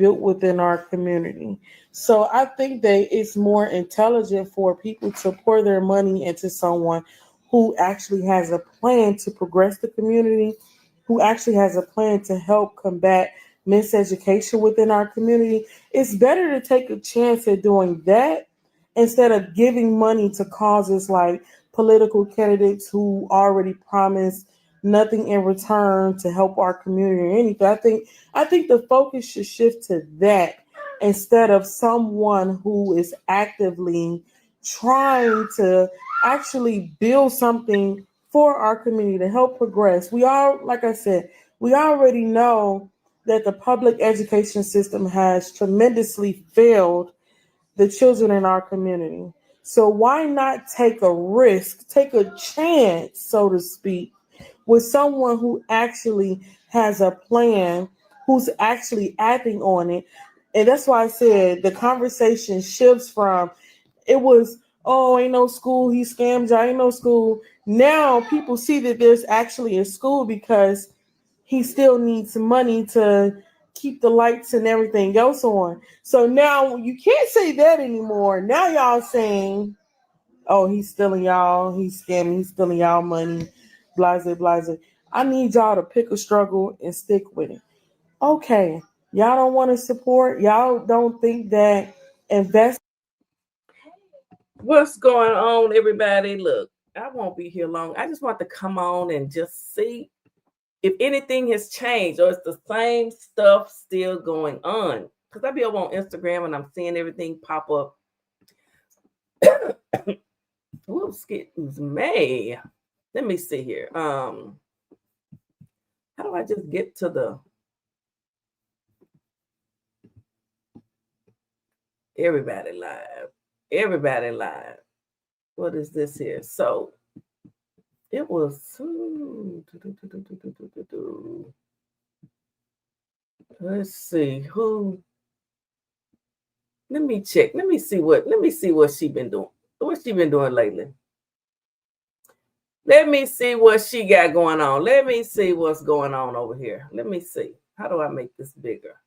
built within our community. So I think that it's more intelligent for people to pour their money into someone who actually has a plan to progress the community, who actually has a plan to help combat miseducation within our community. It's better to take a chance at doing that instead of giving money to causes like political candidates who already promise nothing in return to help our community or anything. I think the focus should shift to that instead of someone who is actively trying to actually build something for our community to help progress. We all, like I said, we already know that the public education system has tremendously failed the children in our community. So why not take a risk, take a chance, so to speak, with someone who actually has a plan, who's actually acting on it? And that's why I said the conversation shifts from it was, oh, ain't no school, he scammed you, ain't no school. Now people see that there's actually a school because he still needs money to keep the lights and everything else on. So now you can't say that anymore. Now y'all saying, oh, he's stealing y'all, he's scamming, he's stealing y'all money, blase, blase. I need y'all to pick a struggle and stick with it. Okay, y'all don't want to support, y'all don't think that invest. What's going on, everybody? Look, I won't be here long. I just want to come on and just see if anything has changed or it's the same stuff still going on. Because I be over on Instagram and I'm seeing everything pop up. Ooh, excuse me. Let me see here. How do I just get to the everybody live? Everybody live. What is this here? So it was. Let's see who. Let me check. Let me see what she been doing. What she been doing lately? Let me see what she got going on. Let me see what's going on over here. Let me see. How do I make this bigger?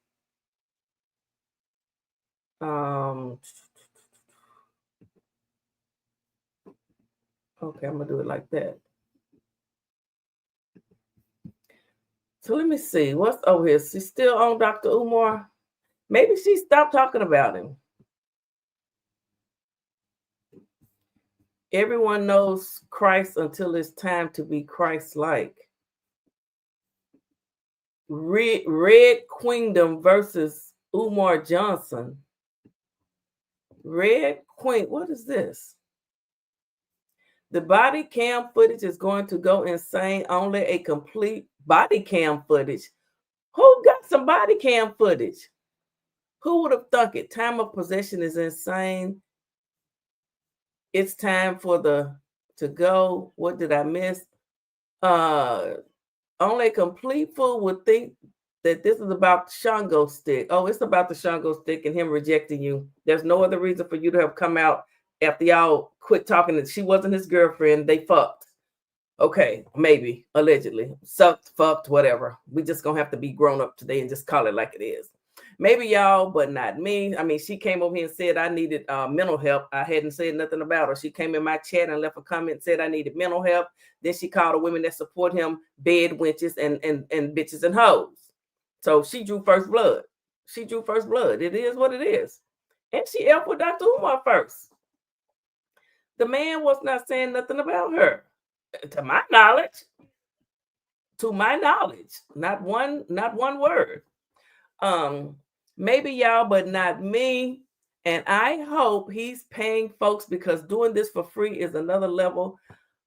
Okay, I'm gonna do it like that. So let me see what's over here. She's still on Dr. Umar. Maybe she stopped talking about him. Everyone knows Christ until it's time to be Christ-like. Red Queendom versus Umar Johnson. Red Queen, what is this? The body cam footage is going to go insane. Only a complete body cam footage. Who got some body cam footage? Who would have thunk it? Time of possession is insane. It's time for to go. What did I miss? Only a complete fool would think that this is about the Shango stick. Oh, it's about the Shango stick and him rejecting you. There's no other reason for you to have come out after y'all quit talking that she wasn't his girlfriend. They fucked. Okay, maybe, allegedly. Sucked, fucked, whatever. We just gonna have to be grown up today and just call it like it is. Maybe y'all, but not me. I mean, she came over here and said I needed mental help. I hadn't said nothing about her. She came in my chat and left a comment and said I needed mental help. Then she called the women that support him bed wenches and bitches and hoes. So she drew first blood. She drew first blood. It is what it is. And she helped with Dr. Umar first. The man was not saying nothing about her. To my knowledge. To my knowledge. Not one word. Maybe y'all, but not me. And I hope he's paying folks because doing this for free is another level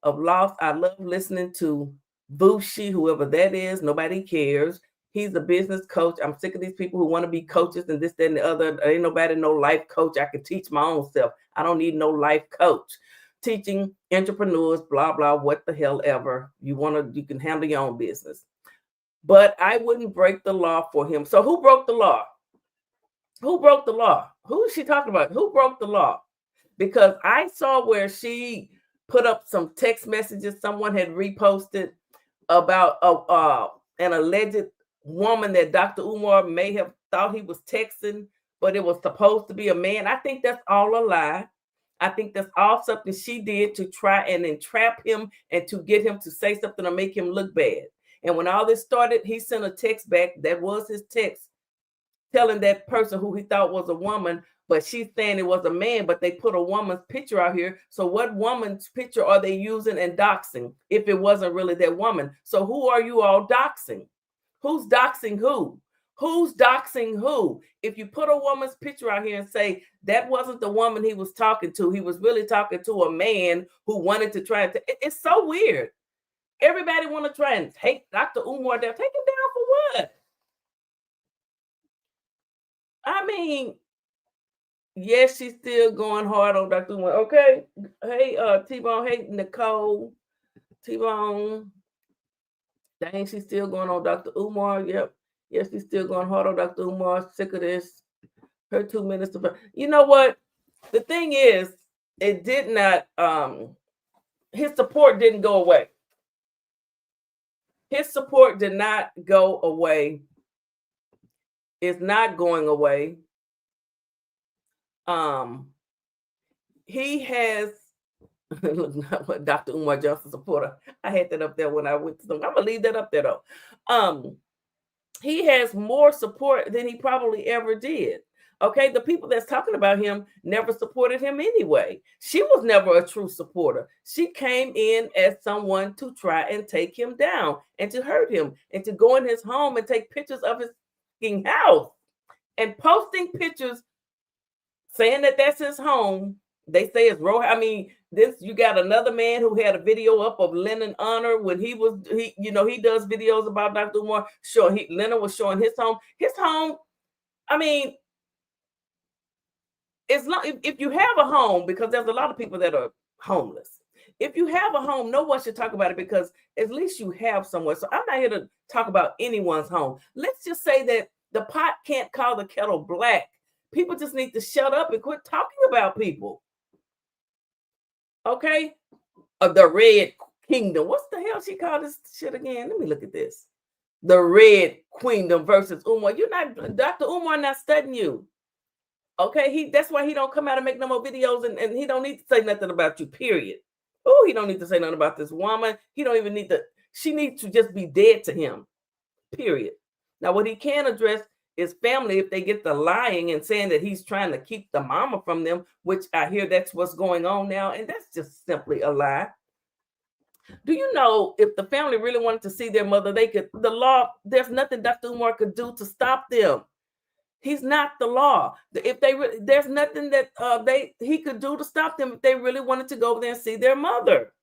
of loss. I love listening to Bushi, whoever that is. Nobody cares. He's a business coach. I'm sick of these people who want to be coaches and this, that, and the other. Ain't nobody no life coach. I can teach my own self. I don't need no life coach. Teaching entrepreneurs, blah, blah, what the hell ever. You can handle your own business. But I wouldn't break the law for him. So who broke the law? Who broke the law? Who is she talking about? Who broke the law? Because I saw where she put up some text messages someone had reposted about an alleged woman that Dr. Umar may have thought he was texting, but it was supposed to be a man. I think that's all a lie. I think that's all something she did to try and entrap him and to get him to say something to make him look bad. And when all this started, he sent a text back. That was his text telling that person who he thought was a woman, but she's saying it was a man, but they put a woman's picture out here. So what woman's picture are they using and doxing if it wasn't really that woman? So who are you all doxing? Who's doxing who? Who's doxing who? If you put a woman's picture out here and say that wasn't the woman he was talking to, he was really talking to a man who wanted to try to, it's so weird. Everybody want to try and take Dr. Umar down. Take him down for what? I mean, yes, she's still going hard on Dr. Umar. Okay. Hey, T-Bone. Hey, Nicole. T-Bone. Dang, she's still going on Dr. Umar. Yep. Yes, she's still going hard on Dr. Umar. Sick of this. Her 2 minutes of, you know what? The thing is, it did not, his support didn't go away. His support did not go away. It's not going away. He has look, Dr. Umar Johnson supporter. I had that up there when I went to them. I'm gonna leave that up there though. He has more support than he probably ever did. Okay, the people that's talking about him never supported him anyway. She was never a true supporter. She came in as someone to try and take him down and to hurt him and to go in his home and take pictures of his house and posting pictures saying that that's his home. They say it's row. I mean, this, you got another man who had a video up of Lennon Honor when he does videos about Dr. Umar. Lennon was showing his home. His home, I mean, if you have a home, because there's a lot of people that are homeless. If you have a home, no one should talk about it because at least you have somewhere. So I'm not here to talk about anyone's home. Let's just say that the pot can't call the kettle black. People just need to shut up and quit talking about people. Okay? The Red Kingdom. What's the hell she called this shit again? Let me look at this. The Red Kingdom versus Umar. Dr. Umar not studying you. Okay, that's why he don't come out and make no more videos, and he don't need to say nothing about you, period. Oh, he don't need to say nothing about this woman. He don't even need to, she needs to just be dead to him, period. Now, what he can address is family if they get the lying and saying that he's trying to keep the mama from them, which I hear that's what's going on now, and that's just simply a lie. Do you know if the family really wanted to see their mother, there's nothing Dr. Umar could do to stop them. He's not the law. There's nothing that he could do to stop them if they really wanted to go over there and see their mother.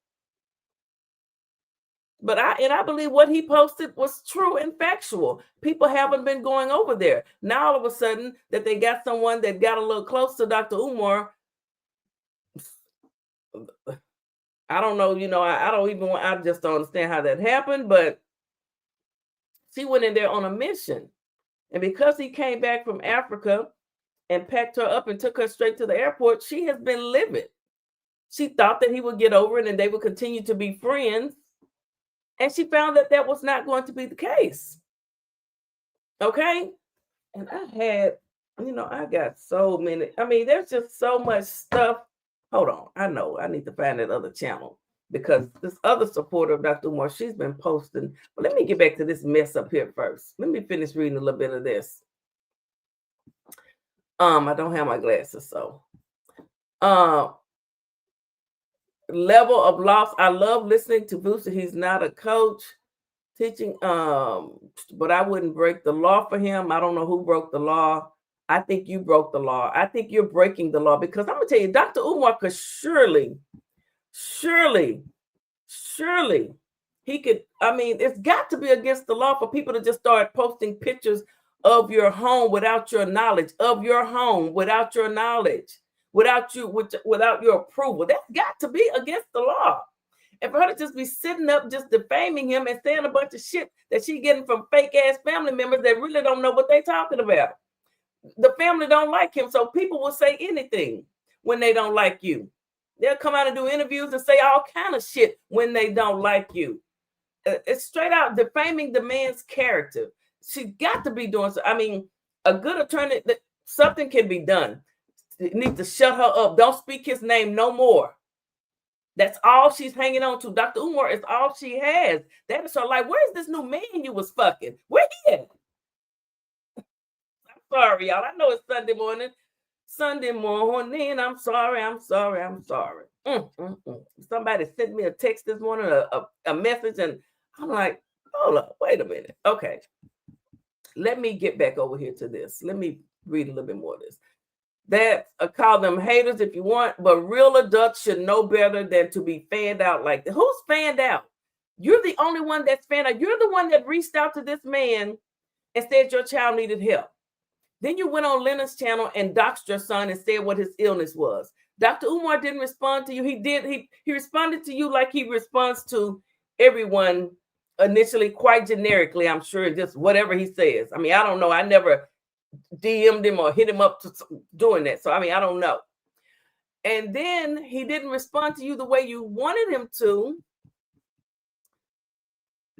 But I believe what he posted was true and factual. People haven't been going over there. Now all of a sudden that they got someone that got a little close to Dr. Umar. I don't know, I just don't understand how that happened, but she went in there on a mission. And because he came back from Africa and packed her up and took her straight to the airport, she has been livid. She thought that he would get over it and they would continue to be friends. And she found that that was not going to be the case. Okay? And I got so many. I mean, there's just so much stuff. Hold on. I know. I need to find that other channel because this other supporter of Dr. Umar, she's been posting. But let me get back to this mess up here first. Let me finish reading a little bit of this. I don't have my glasses, so. Level of loss. I love listening to Booster. He's not a coach teaching, but I wouldn't break the law for him. I don't know who broke the law. I think you broke the law. I think you're breaking the law because I'm gonna tell you, Dr. Umar could surely he could. I mean, it's got to be against the law for people to just start posting pictures of your home without your knowledge, without your approval. That's got to be against the law. And for her to just be sitting up, just defaming him and saying a bunch of shit that she getting from fake ass family members that really don't know what they're talking about. The family don't like him, so people will say anything when they don't like you. They'll come out and do interviews and say all kind of shit when they don't like you. It's straight out defaming the man's character. She got to be doing so. I mean, A good attorney, something can be done. You need to shut her up. Don't speak his name no more. That's all she's hanging on to. Dr. Umar is all she has. That is her life. Where's this new man you was fucking? Where he at? I'm sorry, y'all. I know it's Sunday morning. Sunday morning. I'm sorry. Somebody sent me a text this morning, a message, and I'm like, hold up, wait a minute. Okay. Let me get back over here to this. Let me read a little bit more of this. That call them haters if you want, but real adults should know better than to be fanned out like that. Who's fanned out? You're the only one that's fanned out. You're the one that reached out to this man and said your child needed help. Then you went on Leonard's channel and doxed your son and said what his illness was. Dr. Umar didn't respond to you. He responded to you like he responds to everyone initially, quite generically, I'm sure, just whatever he says. I mean, I don't know. I never DM'd him or hit him up to doing that. So, I mean, I don't know. And then he didn't respond to you the way you wanted him to.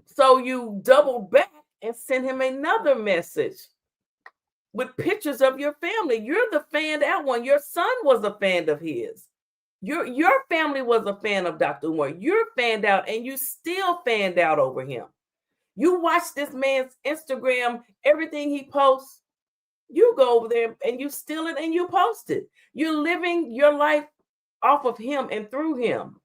So you doubled back and sent him another message with pictures of your family. You're the fanned out one. Your son was a fan of his. Your family was a fan of Dr. Umar. You're fanned out, and you still fanned out over him. You watch this man's Instagram, everything he posts. You go over there and you steal it and you post it. You're living your life off of him and through him.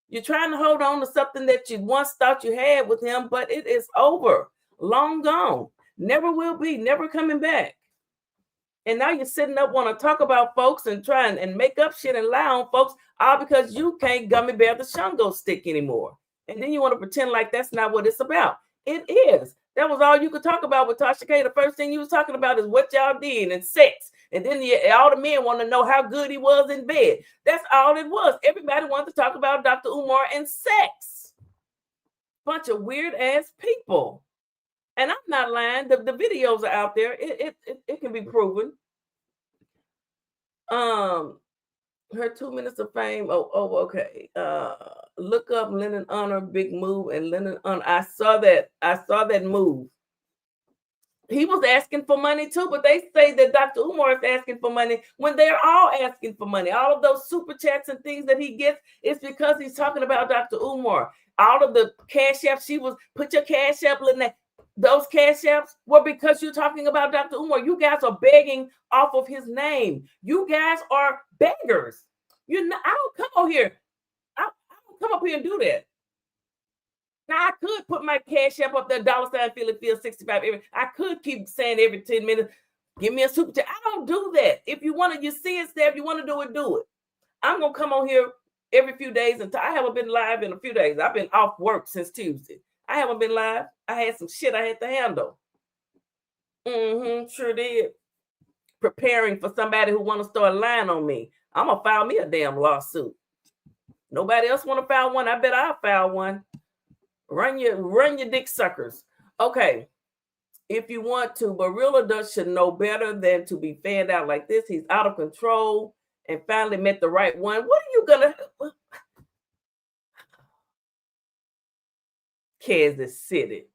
You're trying to hold on to something that you once thought you had with him, but it is over, long gone, never will be, never coming back. And now you're sitting up, want to talk about folks and try and make up shit and lie on folks, all because you can't gummy bear the Shango stick anymore. And then you want to pretend like that's not what it's about. It is. That was all you could talk about with Tasha K. The first thing you was talking about is what y'all did and sex. And then all the men want to know how good he was in bed. That's all it was. Everybody wanted to talk about Dr. Umar and sex. Bunch of weird ass people. And I'm not lying. The videos are out there. It can be proven. Her 2 minutes of fame. Okay. Look up Lennon Honor, big move, and Lennon Honor. I saw that move. He was asking for money too, but they say that Dr. Umar is asking for money when they're all asking for money. All of those super chats and things that he gets is because he's talking about Dr. Umar. All of the cash apps, she was put your cash app in that. Those cash apps were because you're talking about Dr. Umar. You guys are begging off of his name. You guys are beggars. I don't come over here. I don't come up here and do that. Now, I could put my cash app up there, $ Philly Field 65. I could keep saying every 10 minutes, give me a super chat. I don't do that. If you want to, you see it there. If you want to do it, do it. I'm going to come on here every few days. I haven't been live in a few days. I've been off work since Tuesday. I haven't been live. I had some shit I had to handle. Sure did. Preparing for somebody who want to start lying on me. I'm going to file me a damn lawsuit. Nobody else want to file one. I bet I'll file one. Run your dick suckers. Okay. If you want to, but real adults should know better than to be fanned out like this. He's out of control and finally met the right one. What are you going to... Kansas City.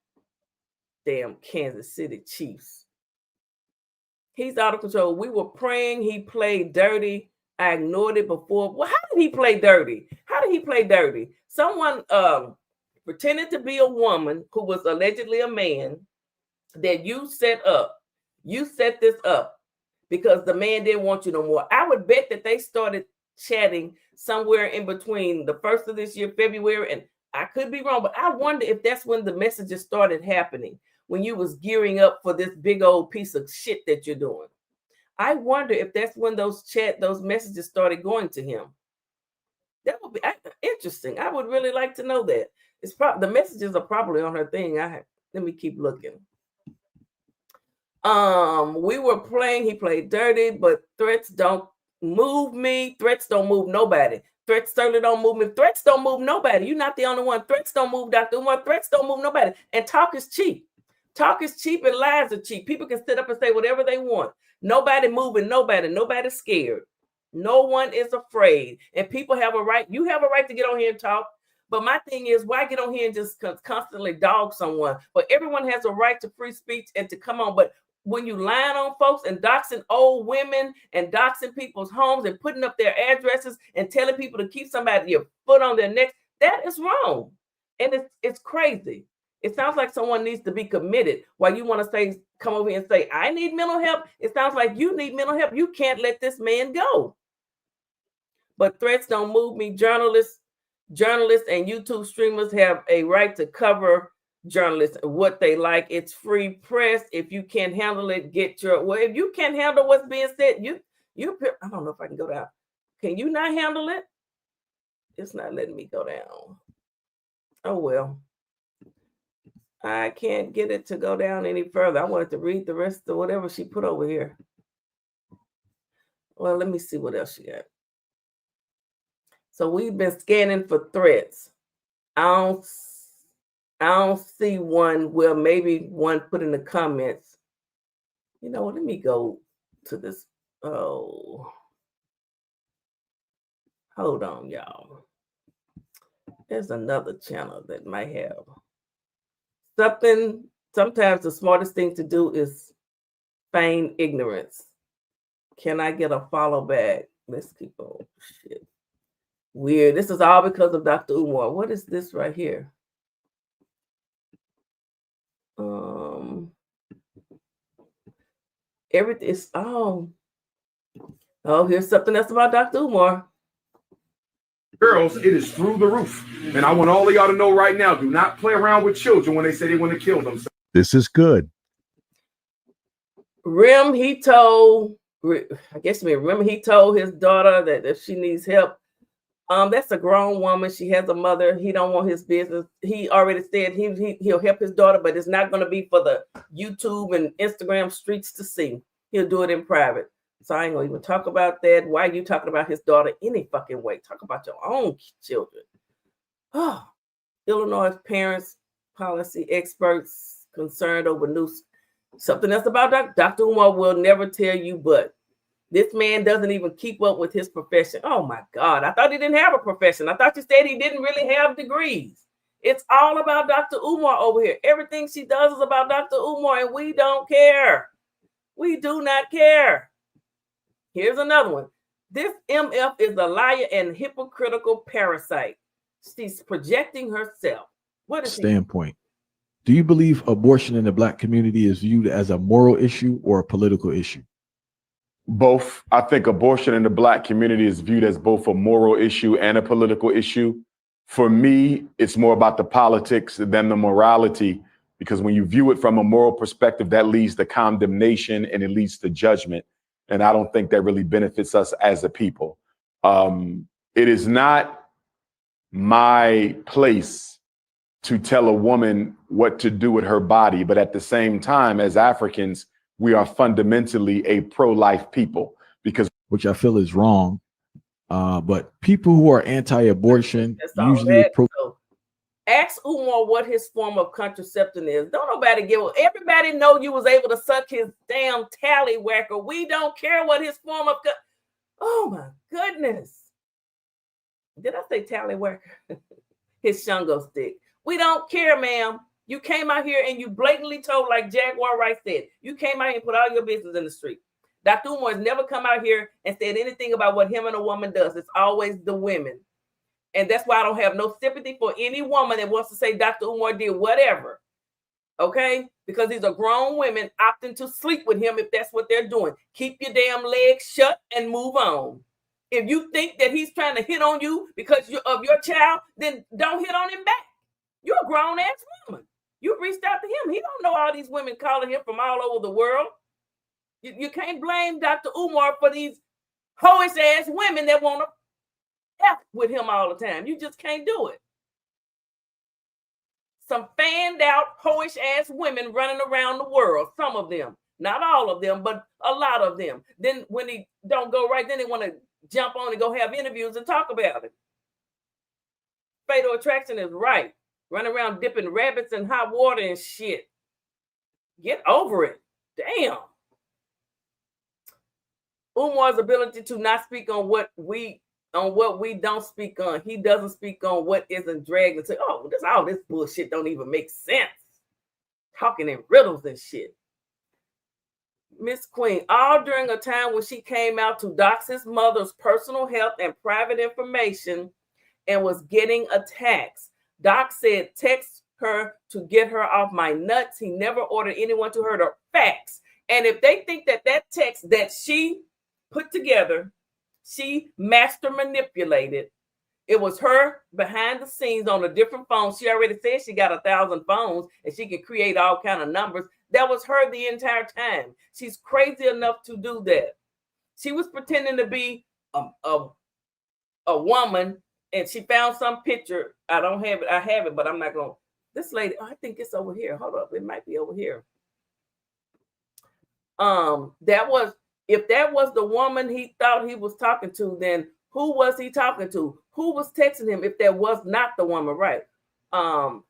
Damn Kansas City Chiefs. He's out of control. We were praying. He played dirty. I ignored it before. Well, how did he play dirty? Someone pretended to be a woman who was allegedly a man that you set up. You set this up because the man didn't want you no more. I would bet that they started chatting somewhere in between the first of this year, February, and I could be wrong, but I wonder if that's when the messages started happening, when you was gearing up for this big old piece of shit that you're doing. I wonder if that's when those messages started going to him. That would be interesting. I would really like to know that. It's probably the messages are probably on her thing. Let me keep looking. We were playing. He played dirty, but threats don't move me. Threats don't move nobody. Threats certainly don't move me. Threats don't move nobody. You're not the only one. Threats don't move Dr. Umar. Threats don't move nobody. And talk is cheap. Talk is cheap and lies are cheap. People can sit up and say whatever they want. Nobody moving nobody. Nobody's scared. No one is afraid. And people have a right. You have a right to get on here and talk. But my thing is, why get on here and just constantly dog someone? But everyone has a right to free speech and to come on. But when you lying on folks and doxing old women and doxing people's homes and putting up their addresses and telling people to keep somebody your foot on their neck, that is wrong. And it's crazy. It sounds like someone needs to be committed. While you want to say, come over here and say, I need mental help, it sounds like you need mental help. You can't let this man go. But threats don't move me. Journalists and YouTube streamers have a right to cover journalists what they like. It's free press. If you can't handle it, get your, well, if you can't handle what's being said, you I don't know if I can go down. Can you not handle it? It's not letting me go down. Oh well, I can't get it to go down any further. I wanted to read the rest of whatever she put over here. Well, let me see what else she got. So we've been scanning for threats. I don't see one. Well, maybe one put in the comments. You know, let me go to this. Oh, hold on, y'all. There's another channel that might have something. Sometimes the smartest thing to do is feign ignorance. Can I get a follow back? Let's keep on. Shit. Weird. This is all because of Dr. Umar. What is this right here? Everything is here's something else about Dr. Umar. Girls, it is through the roof. And I want all of y'all to know right now, do not play around with children when they say they want to kill them. This is good. Remember he told his daughter that if she needs help, that's a grown woman. She has a mother. He don't want his business. He already said he'll help his daughter, but it's not going to be for the YouTube and Instagram streets to see. He'll do it in private. So I ain't gonna even talk about that. Why are you talking about his daughter any fucking way? Talk about your own children. Oh, Illinois parents, policy experts concerned over news. Something else about Dr. Umar will never tell you, but this man doesn't even keep up with his profession. Oh my God. I thought he didn't have a profession. I thought you said he didn't really have degrees. It's all about Dr. Umar over here. Everything she does is about Dr. Umar, and we don't care. We do not care. Here's another one. This MF is a liar and hypocritical parasite. She's projecting herself. What is standpoint? Do you believe abortion in the Black community is viewed as a moral issue or a political issue? Both. I think abortion in the Black community is viewed as both a moral issue and a political issue. For me, it's more about the politics than the morality, because when you view it from a moral perspective, that leads to condemnation and it leads to judgment. And I don't think that really benefits us as a people. It is not my place to tell a woman what to do with her body. But at the same time, as Africans, we are fundamentally a pro-life people, which I feel is wrong. But people who are anti-abortion usually ask Umar what his form of contraception is. Don't nobody give a, everybody know you was able to suck his damn tallywhacker. We don't care what his form of oh my goodness. Did I say tallywhacker? His Shango stick. We don't care, ma'am. You came out here and you blatantly told, like Jaguar Rice said, you came out here and put all your business in the street. Dr. Umar has never come out here and said anything about what him and a woman does. It's always the women. And that's why I don't have no sympathy for any woman that wants to say Dr. Umar did whatever. Okay? Because these are grown women opting to sleep with him if that's what they're doing. Keep your damn legs shut and move on. If you think that he's trying to hit on you because of your child, then don't hit on him back. You're a grown-ass woman. You reached out to him. He don't know all these women calling him from all over the world. You can't blame Dr. Umar for these hoish-ass women that want to F with him all the time. You just can't do it. Some fanned out, hoish ass women running around the world. Some of them, not all of them, but a lot of them. Then when he don't go right, then they want to jump on and go have interviews and talk about it. Fatal attraction is right. Run around dipping rabbits in hot water and shit. Get over it. Damn. Umar's ability to not speak on what we don't speak on. He doesn't speak on what isn't dragged and say, oh, all this bullshit don't even make sense. Talking in riddles and shit. Miss Queen, all during a time when she came out to dox his mother's personal health and private information and was getting attacks. Doc said, text her to get her off my nuts. He never ordered anyone to hurt her. Facts. And if they think that that text that she put together, she master manipulated, it was her behind the scenes on a different phone. She already said she got 1,000 phones and she can create all kind of numbers. That was her the entire time. She's crazy enough to do that. She was pretending to be a woman, and she found some picture. I don't have it. I have it, but I'm not going to. This lady, I think it's over here. Hold up. It might be over here. If that was the woman he thought he was talking to, then who was he talking to? Who was texting him if that was not the woman, right?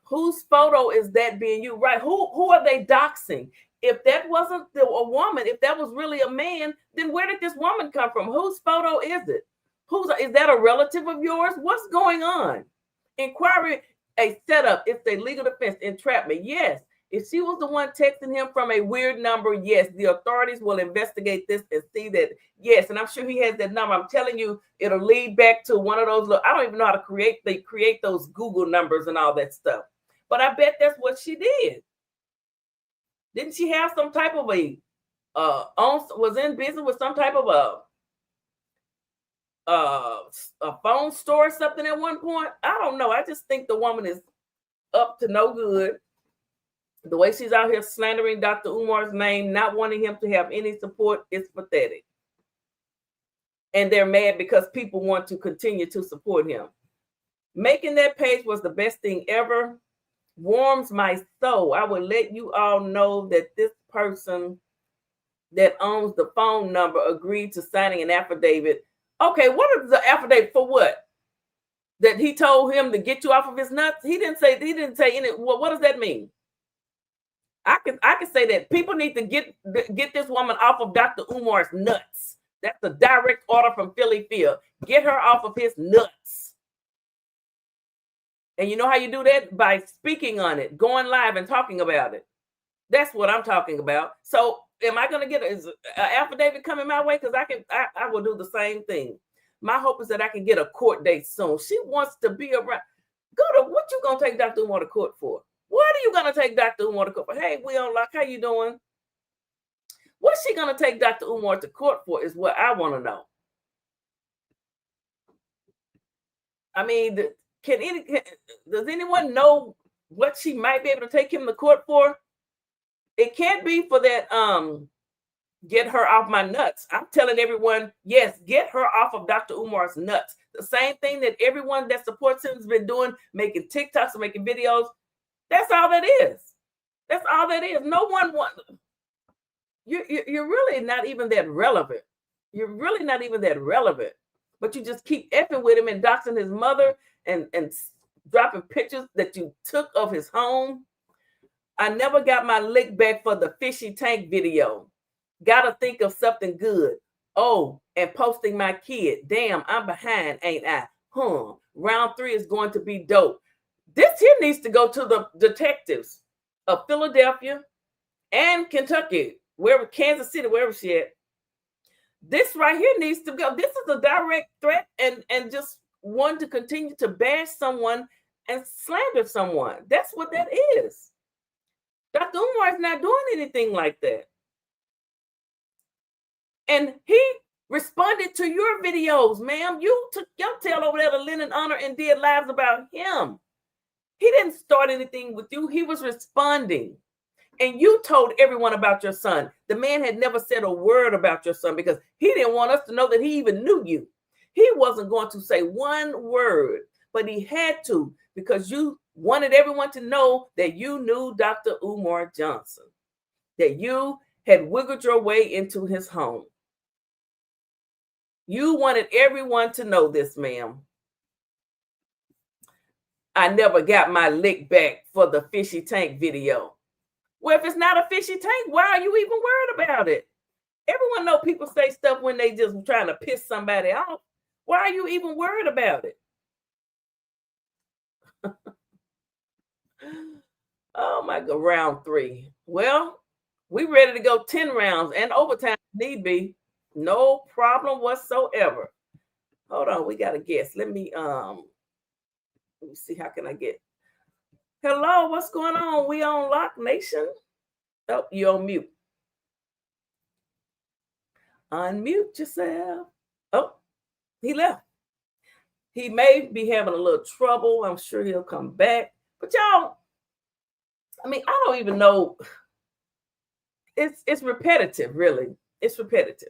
Whose photo is that being used, right? Who are they doxing? If that wasn't a woman, if that was really a man, then where did this woman come from? Whose photo is it? Is that a relative of yours? What's going on? Inquiry, a setup. It's a legal defense. Entrapment. Yes. If she was the one texting him from a weird number, yes, the authorities will investigate this and see that, yes, and I'm sure he has that number. I'm telling you, it'll lead back to one of those. I don't even know how to create those Google numbers and all that stuff. But I bet that's what she did. Didn't she have some type of was in business with some type of a phone store or something at one point? I don't know. I just think the woman is up to no good. The way she's out here slandering Dr. Umar's name, not wanting him to have any support, is pathetic. And they're mad because people want to continue to support him. Making that page was the best thing ever. Warms my soul. I will let you all know that this person that owns the phone number agreed to signing an affidavit. Okay, what is the affidavit for? What? That he told him to get you off of his nuts? He didn't say any. What does that mean? I can say that people need to get this woman off of Dr. Umar's nuts. That's a direct order from Philly Phil. Get her off of his nuts. And you know how you do that? By speaking on it, going live and talking about it. That's what I'm talking about. So am I going to get an affidavit coming my way? Because I will do the same thing. My hope is that I can get a court date soon. She wants to be around. What you going to take Dr. Umar to court for? What are you going to take Dr. Umar to court for? Hey, we on lock. How you doing? What's she going to take Dr. Umar to court for is what I want to know. I mean, does anyone know what she might be able to take him to court for? It can't be for that, get her off my nuts. I'm telling everyone, yes, get her off of Dr. Umar's nuts. The same thing that everyone that supports him has been doing, making TikToks and making videos. That's all that is. That's all that is. No one wants. You're really not even that relevant. You're really not even that relevant. But you just keep effing with him and doxing his mother and dropping pictures that you took of his home. I never got my lick back for the fishy tank video. Gotta think of something good. Oh, and posting my kid. Damn, I'm behind, ain't I? Round 3 is going to be dope. This here needs to go to the detectives of Philadelphia and Kentucky, wherever, Kansas City, wherever she at. This right here needs to go. This is a direct threat and just one to continue to bash someone and slander someone. That's what that is. Dr. Umar is not doing anything like that. And he responded to your videos, ma'am. You took your tail over there to Lynn Honor and did lives about him. He didn't start anything with you. He was responding. And you told everyone about your son. The man had never said a word about your son because he didn't want us to know that he even knew you. He wasn't going to say one word, but he had to because you wanted everyone to know that you knew Dr. Umar Johnson, that you had wiggled your way into his home. You wanted everyone to know this, ma'am. I never got my lick back for the fishy tank video. Well, if it's not a fishy tank, why are you even worried about it? Everyone know people say stuff when they just trying to piss somebody off. Why are you even worried about it? Oh my God, round 3. Well, We ready to go 10 rounds and overtime if need be. No problem whatsoever. Hold on, we got a guest. Let me see, how can I get? Hello, what's going on? We on Lock Nation. Oh, you're on mute. Unmute yourself. Oh, he left. He may be having a little trouble. I'm sure he'll come back. But y'all, I mean, I don't even know. It's repetitive, really. It's repetitive.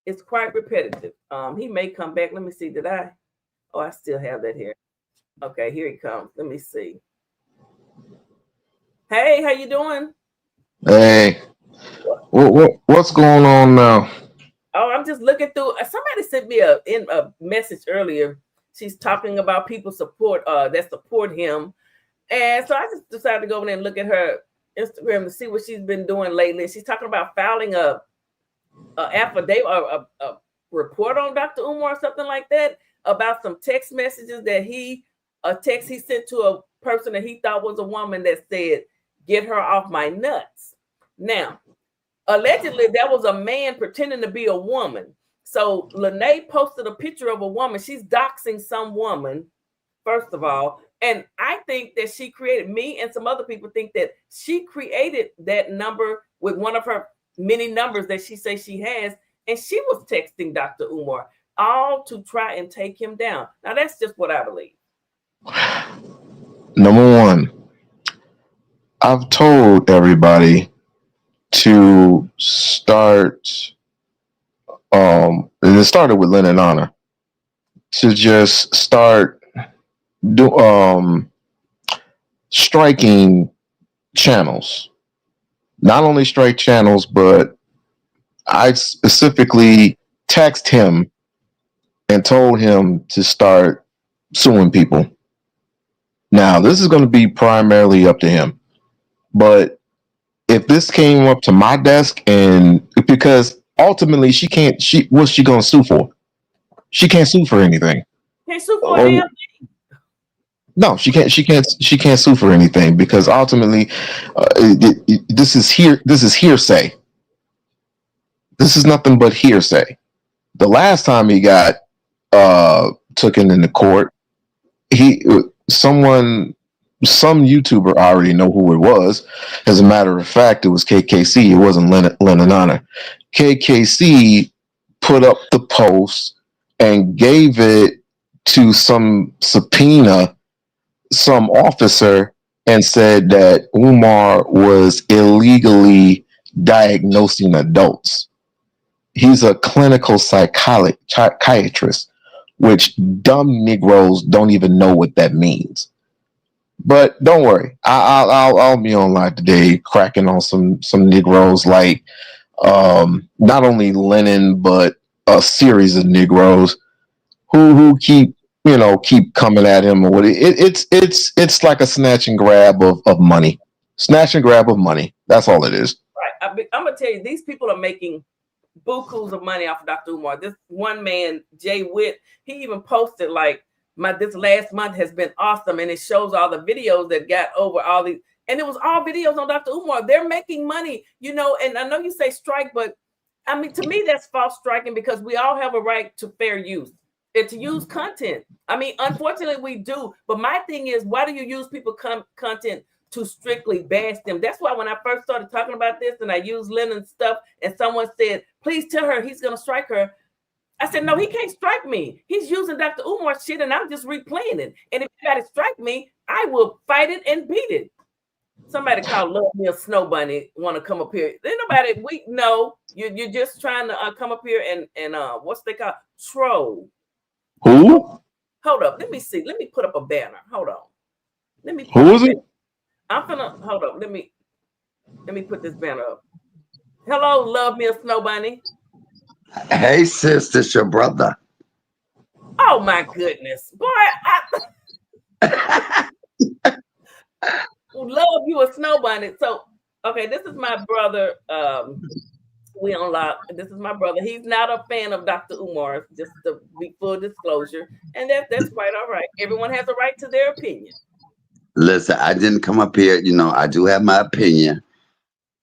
It's quite repetitive. He may come back. Let me see. Did I? Oh, I still have that here. Okay, here he comes. Let me see. Hey, how you doing? Hey, what's going on now? Oh, I'm just looking through. Somebody sent me a message earlier. She's talking about people that support him, and so I just decided to go over there and look at her Instagram to see what she's been doing lately. She's talking about filing a affidavit or a report on Dr. Umar or something like that about some text messages that he sent to a person that he thought was a woman that said, "Get her off my nuts." Now, allegedly, that was a man pretending to be a woman. So Lene posted a picture of a woman. She's doxing some woman, first of all. And I think that she created, me and some other people think that she created that number with one of her many numbers that she says she has. And she was texting Dr. Umar, all to try and take him down. Now, that's just what I believe. Number one, I've told everybody to start, and it started with Lynn and Honor, to just start striking channels. Not only strike channels, but I specifically texted him and told him to start suing people. Now, this is going to be primarily up to him, but if this came up to my desk, and because ultimately what's she going to sue for? She can't sue for anything. Can't sue for a damn thing. No, she can't sue for anything, because ultimately this is hearsay. This is nothing but hearsay. The last time he got taken into court, some YouTuber, I already know who it was. As a matter of fact, it was KKC. It wasn't Lennon Honor. KKC put up the post and gave it to some subpoena, some officer, and said that Umar was illegally diagnosing adults. He's a clinical psychiatrist, which dumb Negroes don't even know what that means. But don't worry, I'll be online today cracking on some Negroes, like not only Lennon, but a series of Negroes who keep coming at him. Or it's like a snatch and grab of money. Snatch and grab of money. That's all it is. Right. I'm gonna tell you, these people are making bukus of money off of Dr. Umar. This one man, Jay Witt, he even posted like, this last month has been awesome, and it shows all the videos that got over all these, and it was all videos on Dr. Umar. They're making money, and I know you say strike, but I mean, to me, that's false striking, because we all have a right to fair use and to use content. I mean, unfortunately, we do. But my thing is, why do you use people content to strictly bash them? That's why when I first started talking about this and I used Lennon's stuff, and someone said, please tell her he's going to strike her, I said, no, he can't strike me. He's using Dr. Umar's shit, and I'm just replaying it. And if you got to strike me, I will fight it and beat it. Somebody called Love Me a Snow Bunny want to come up here. Ain't nobody, you're just trying to come up here and what's they call? Troll. Who? Hold up. Let me see. Let me put up a banner. Hold on. Who is it? I'm gonna hold up. Let me put this banner up. Hello, Love Me a Snow Bunny. Hey, sis, it's your brother. Oh my goodness, boy! I love you a Snow Bunny. So, okay, this is my brother. We on Lock. This is my brother. He's not a fan of Dr. Umar, just to be full disclosure, and that's quite all right. Everyone has a right to their opinion. Listen, I didn't come up here. I do have my opinion.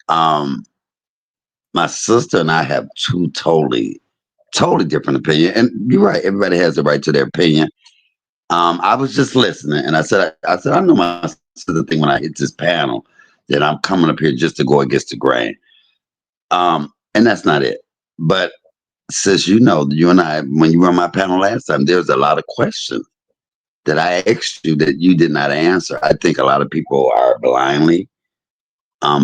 Um, my sister and I have two totally different opinions. And you're right, everybody has the right to their opinion. I was just listening, and I know my sister think when I hit this panel that I'm coming up here just to go against the grain. And that's not it. But sis, you and I, when you were on my panel last time, there's a lot of questions that I asked you that you did not answer. I think a lot of people are blindly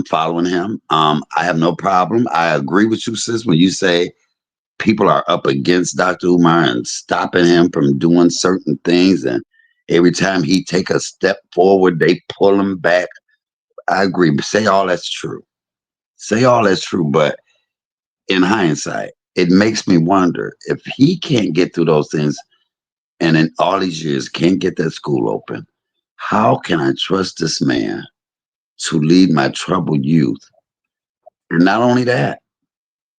following him. I have no problem. I agree with you, sis, when you say people are up against Dr. Umar and stopping him from doing certain things, and every time he take a step forward, they pull him back. I agree. Say all that's true. Say all that's true, but in hindsight, it makes me wonder if he can't get through those things and in all these years can't get that school open. How can I trust this man to lead my troubled youth? And not only that,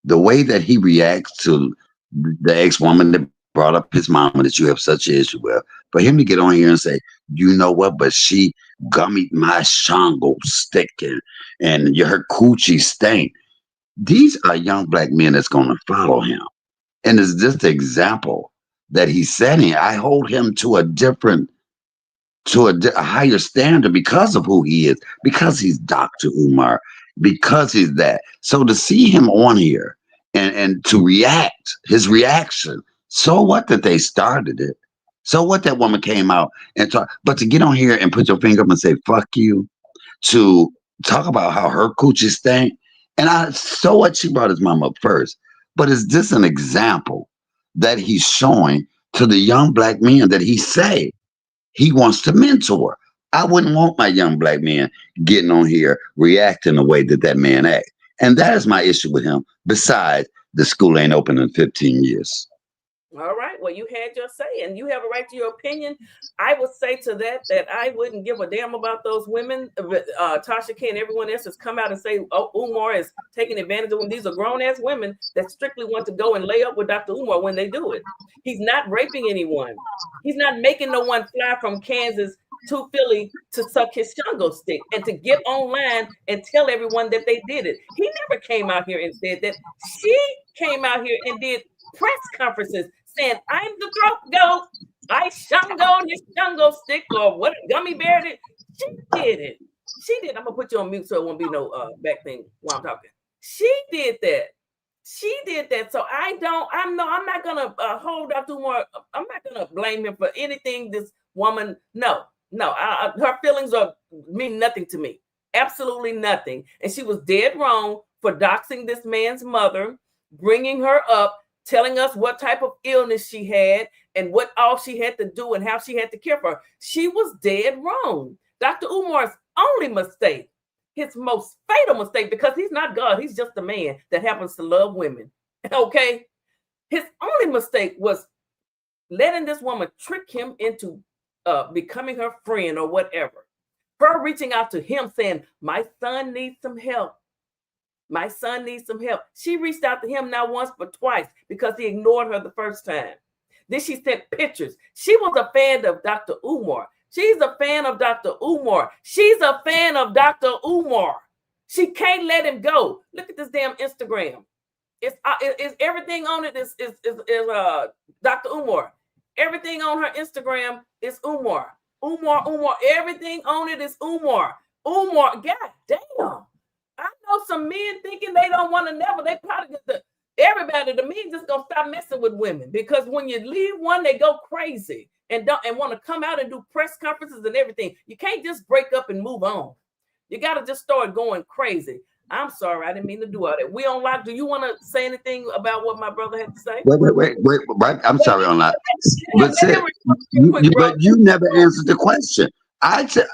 the way that he reacts to the ex-woman that brought up his mama that you have such an issue with, for him to get on here and say, you know what, but she gummied my shango stick and her coochie stank. These are young black men that's going to follow him. And it's just the example that he's setting. I hold him to a higher standard because of who he is, because he's Dr. Umar, because he's that. So to see him on here and to react, his reaction, so what that they started it? So what that woman came out and talk, but to get on here and put your finger up and say, fuck you, to talk about how her coochie stank. And so what, she brought his mom up first. But is this an example that he's showing to the young black men that he say he wants to mentor? I wouldn't want my young black man getting on here reacting the way that that man acts. And that is my issue with him. Besides, the school ain't open in 15 years. All right. Well, you had your say, and you have a right to your opinion. I would say to that I wouldn't give a damn about those women. Tasha K and everyone else has come out and say, "Oh, Umar is taking advantage of them." These are grown ass women that strictly want to go and lay up with Dr. Umar when they do it. He's not raping anyone. He's not making no one fly from Kansas to Philly to suck his shango stick and to get online and tell everyone that they did it. He never came out here and said that. She came out here and did press conferences saying, I'm the throat goat. I shangoed his shango stick or what gummy bear did. She did it. She did. I'm gonna put you on mute so it won't be no back thing while I'm talking. She did that. She did that. So I'm not gonna hold Dr. Umar. I'm not gonna blame him for anything this woman. No. Her feelings mean nothing to me. Absolutely nothing. And she was dead wrong for doxing this man's mother, bringing her up, telling us what type of illness she had and what all she had to do and how she had to care for her. She was dead wrong. Dr. Umar's only mistake, his most fatal mistake, because he's not God, he's just a man that happens to love women. Okay? His only mistake was letting this woman trick him into becoming her friend or whatever. Her reaching out to him saying, my son needs some help. My son needs some help. She reached out to him not once but twice because he ignored her the first time. Then she sent pictures. She was a fan of Dr. Umar. She's a fan of Dr. Umar. She's a fan of Dr. Umar. She can't let him go. Look at this damn Instagram. It's everything on it is Dr. Umar. Everything on her Instagram is Umar. Umar. Everything on it is Umar. God damn. I know some men thinking they don't want to never. They probably everybody. The men just gonna stop messing with women because when you leave one, they go crazy and want to come out and do press conferences and everything. You can't just break up and move on. You got to just start going crazy. I'm sorry, I didn't mean to do all that. We on live. Do you want to say anything about what my brother had to say? Wait. I'm sorry on that. But you never answered the question. I said,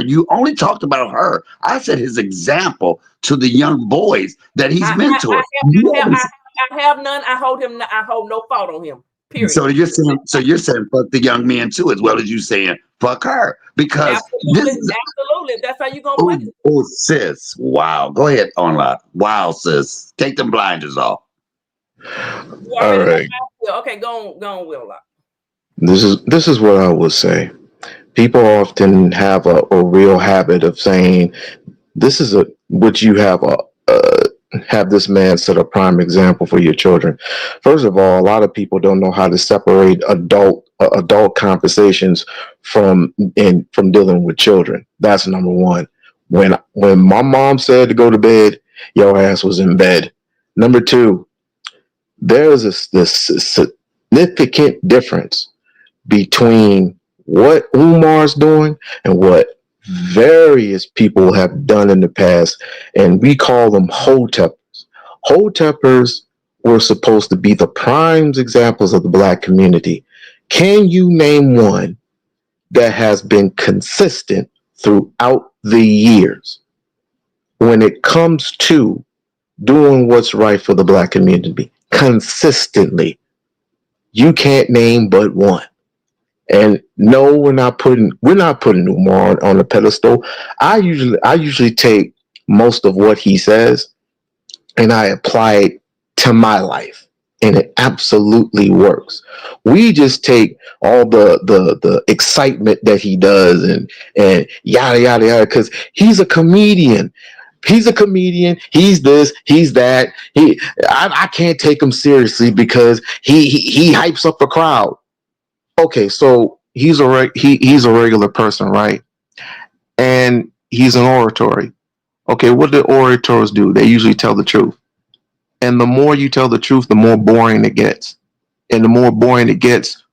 you only talked about her. I said his example to the young boys that he's mentoring. I have none. I hold no fault on him. Period. So you're saying fuck the young man too, as well as you saying fuck her. Because absolutely. That's how you gonna put it. Oh, sis. Wow. Go ahead, online. Wow, sis. Take them blinders off. All right. Okay, go on, Will. This is what I would say. People often have a real habit of saying this is which you have this man set a prime example for your children. First of all, a lot of people don't know how to separate adult conversations from dealing with children. That's number one. When my mom said to go to bed, your ass was in bed. Number two, there's this significant difference between what Umar's doing and what various people have done in the past, and we call them hoteppers. Hoteppers were supposed to be the prime examples of the Black community. Can you name one that has been consistent throughout the years when it comes to doing what's right for the Black community consistently? You can't name but one. And no, we're not putting Umar on the pedestal. I usually take most of what he says and I apply it to my life, and it absolutely works. We just take all the excitement that he does and yada yada yada because he's a comedian. He's a comedian. He's this. He's that. I can't take him seriously because he hypes up a crowd. Okay, so he's a regular person, right? And he's an oratory. Okay, what do orators do? They usually tell the truth. And the more you tell the truth, the more boring it gets. And the more boring it gets,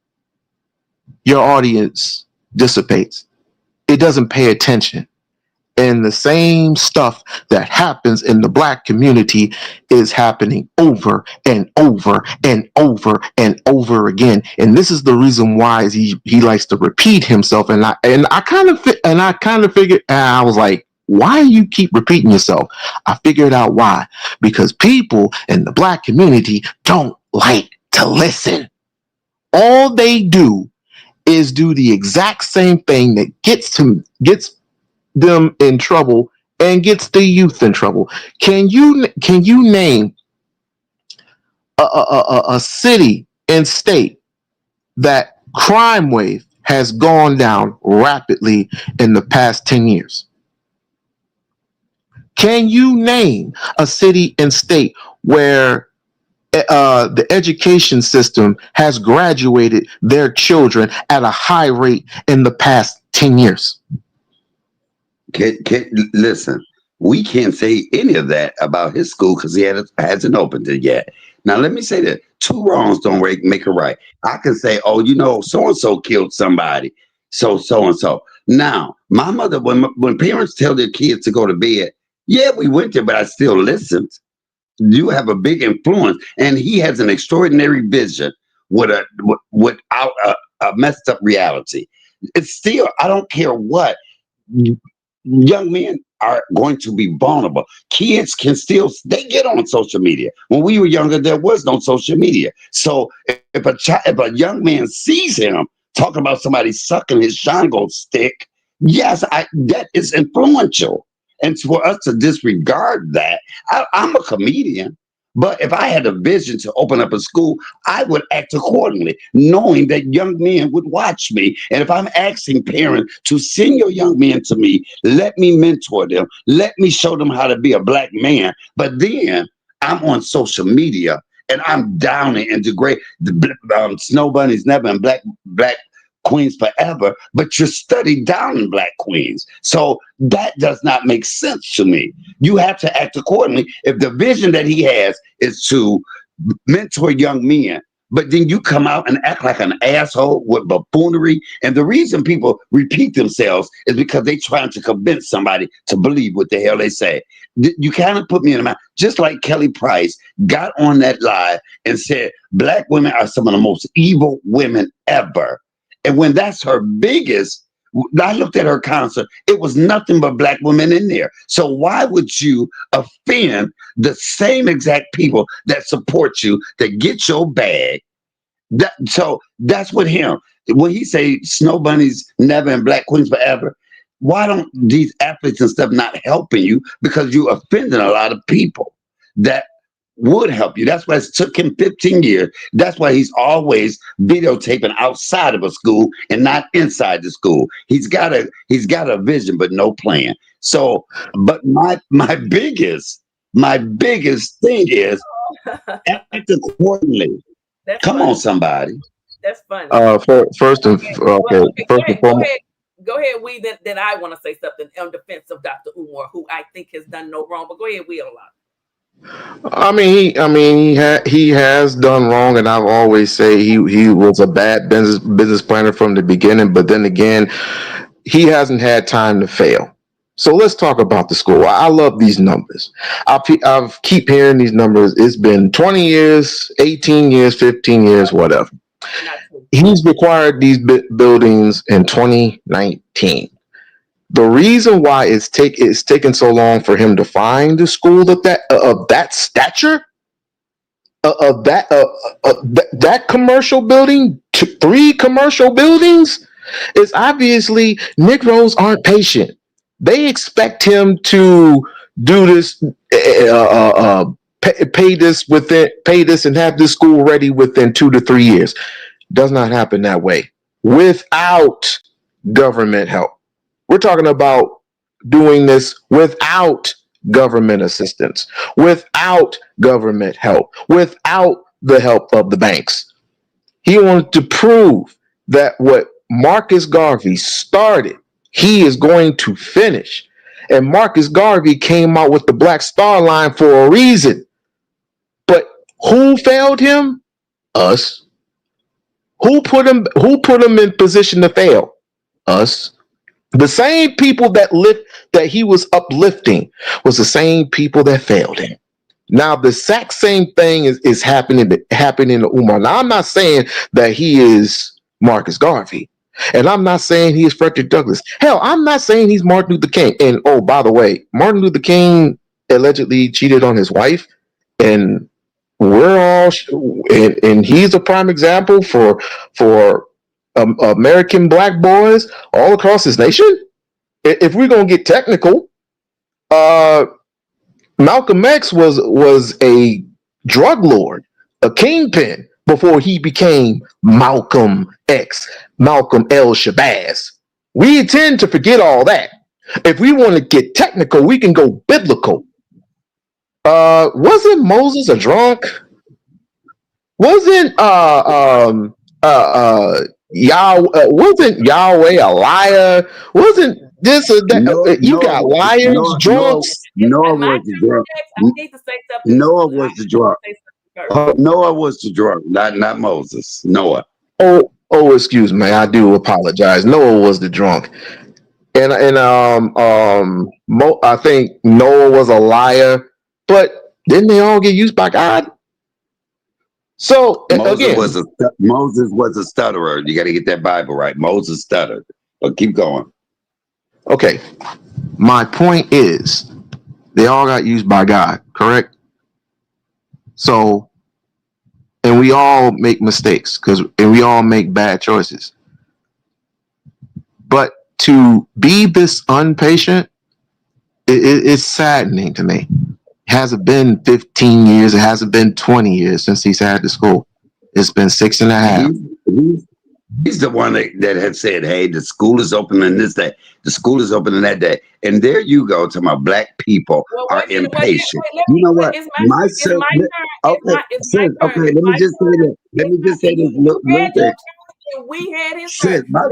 your audience dissipates. It doesn't pay attention. And the same stuff that happens in the Black community is happening over and over and over and over again. And this is the reason why he likes to repeat himself. And I kind of figured, I was like, why do you keep repeating yourself? I figured out why. Because people in the Black community don't like to listen. All they do is do the exact same thing that gets them in trouble and gets the youth in trouble. Can you name a city and state that crime wave has gone down rapidly in the past 10 years? Can you name a city and state where the education system has graduated their children at a high rate in the past 10 years? Listen, we can't say any of that about his school because he hasn't opened it yet. Now, let me say that two wrongs don't make a right. I can say, oh, so-and-so killed somebody, so-and-so. Now, my mother, when parents tell their kids to go to bed, yeah, we went there, but I still listened. You have a big influence, and he has an extraordinary vision without a messed up reality. It's still, I don't care what. Young men are going to be vulnerable. Kids they get on social media. When we were younger, there was no social media. So if a young man sees him talking about somebody sucking his shango stick, yes, that is influential. And for us to disregard that, I'm a comedian. But if I had a vision to open up a school, I would act accordingly, knowing that young men would watch me. And if I'm asking parents to send your young men to me, let me mentor them. Let me show them how to be a Black man. But then I'm on social media and I'm downing and degrading Snow Bunnies never and Black Queens forever, but you're studied down in Black queens. So that does not make sense to me. You have to act accordingly. If the vision that he has is to mentor young men, but then you come out and act like an asshole with buffoonery. And the reason people repeat themselves is because they're trying to convince somebody to believe what the hell they say. You kind of put me in the mind, just like Kelly Price got on that live and said, Black women are some of the most evil women ever. And when that's her biggest, I looked at her concert, it was nothing but Black women in there. So why would you offend the same exact people that support you, that get your bag? So that's what him. When he say Snow Bunnies never and Black Queens forever, why don't these athletes and stuff not helping you? Because you offending a lot of people that would help you. That's why it took him 15 years. That's why he's always videotaping outside of a school and not inside the school. He's got a vision, but no plan. So, but my biggest thing is act accordingly. That's Come funny. on, somebody. That's funny. First and Go foremost. ahead. Go ahead, Wee. Then I want to say something in defense of Dr. Umar, who I think has done no wrong. But go ahead, Wee, a lot. He has done wrong, and I've always say he was a bad business planner from the beginning. But then again, he hasn't had time to fail. So let's talk about the school. I love these numbers. I've keep hearing these numbers. It's been 20 years, 18 years, 15 years, whatever. He's required these buildings in 2019. The reason why it's taken so long for him to find a school of that stature, that commercial building, 3 commercial buildings, is obviously Negroes aren't patient. They expect him to do this, pay this and have this school ready within 2 to 3 years. Does not happen that way without government help. We're talking about doing this without government assistance, without government help, without the help of the banks. He wanted to prove that what Marcus Garvey started, he is going to finish. And Marcus Garvey came out with the Black Star Line for a reason. But who failed him? Us. Who put him in position to fail? Us. The same people that he was uplifting was the same people that failed him. Now the exact same thing is happening to Umar. Now I'm not saying that he is Marcus Garvey, and I'm not saying he is Frederick Douglass. Hell, I'm not saying he's Martin Luther King. And oh, by the way, Martin Luther King allegedly cheated on his wife, and and he's a prime example for American black boys all across this nation. If we're gonna get technical, Malcolm X was a drug lord, a kingpin before he became Malcolm X, Malcolm L. Shabazz. We tend to forget all that. If we want to get technical, we can go biblical. Wasn't Moses a drunk? Wasn't wasn't Yahweh a liar? Wasn't this or that? You got liars, drunks. Noah was the drunk. I need to say something. Noah was the drunk. Noah was the drunk, not Moses. Noah. Oh, excuse me. I do apologize. Noah was the drunk, and I think Noah was a liar, but didn't they all get used by God? So Moses was a stutterer. You got to get that Bible right. Moses stuttered. But keep going. Okay. My point is, they all got used by God, correct? So, and we all make mistakes and we all make bad choices. But to be this impatient, it's saddening to me. It hasn't been 15 years. It hasn't been 20 years since he's had the school. It's been 6.5. He's the one that had said, hey, the school is open on this day. The school is open on that day. And there you go to my black people are impatient. You know what? It's my turn. Okay, let me just say this. Little thing. We had his Sis, turn.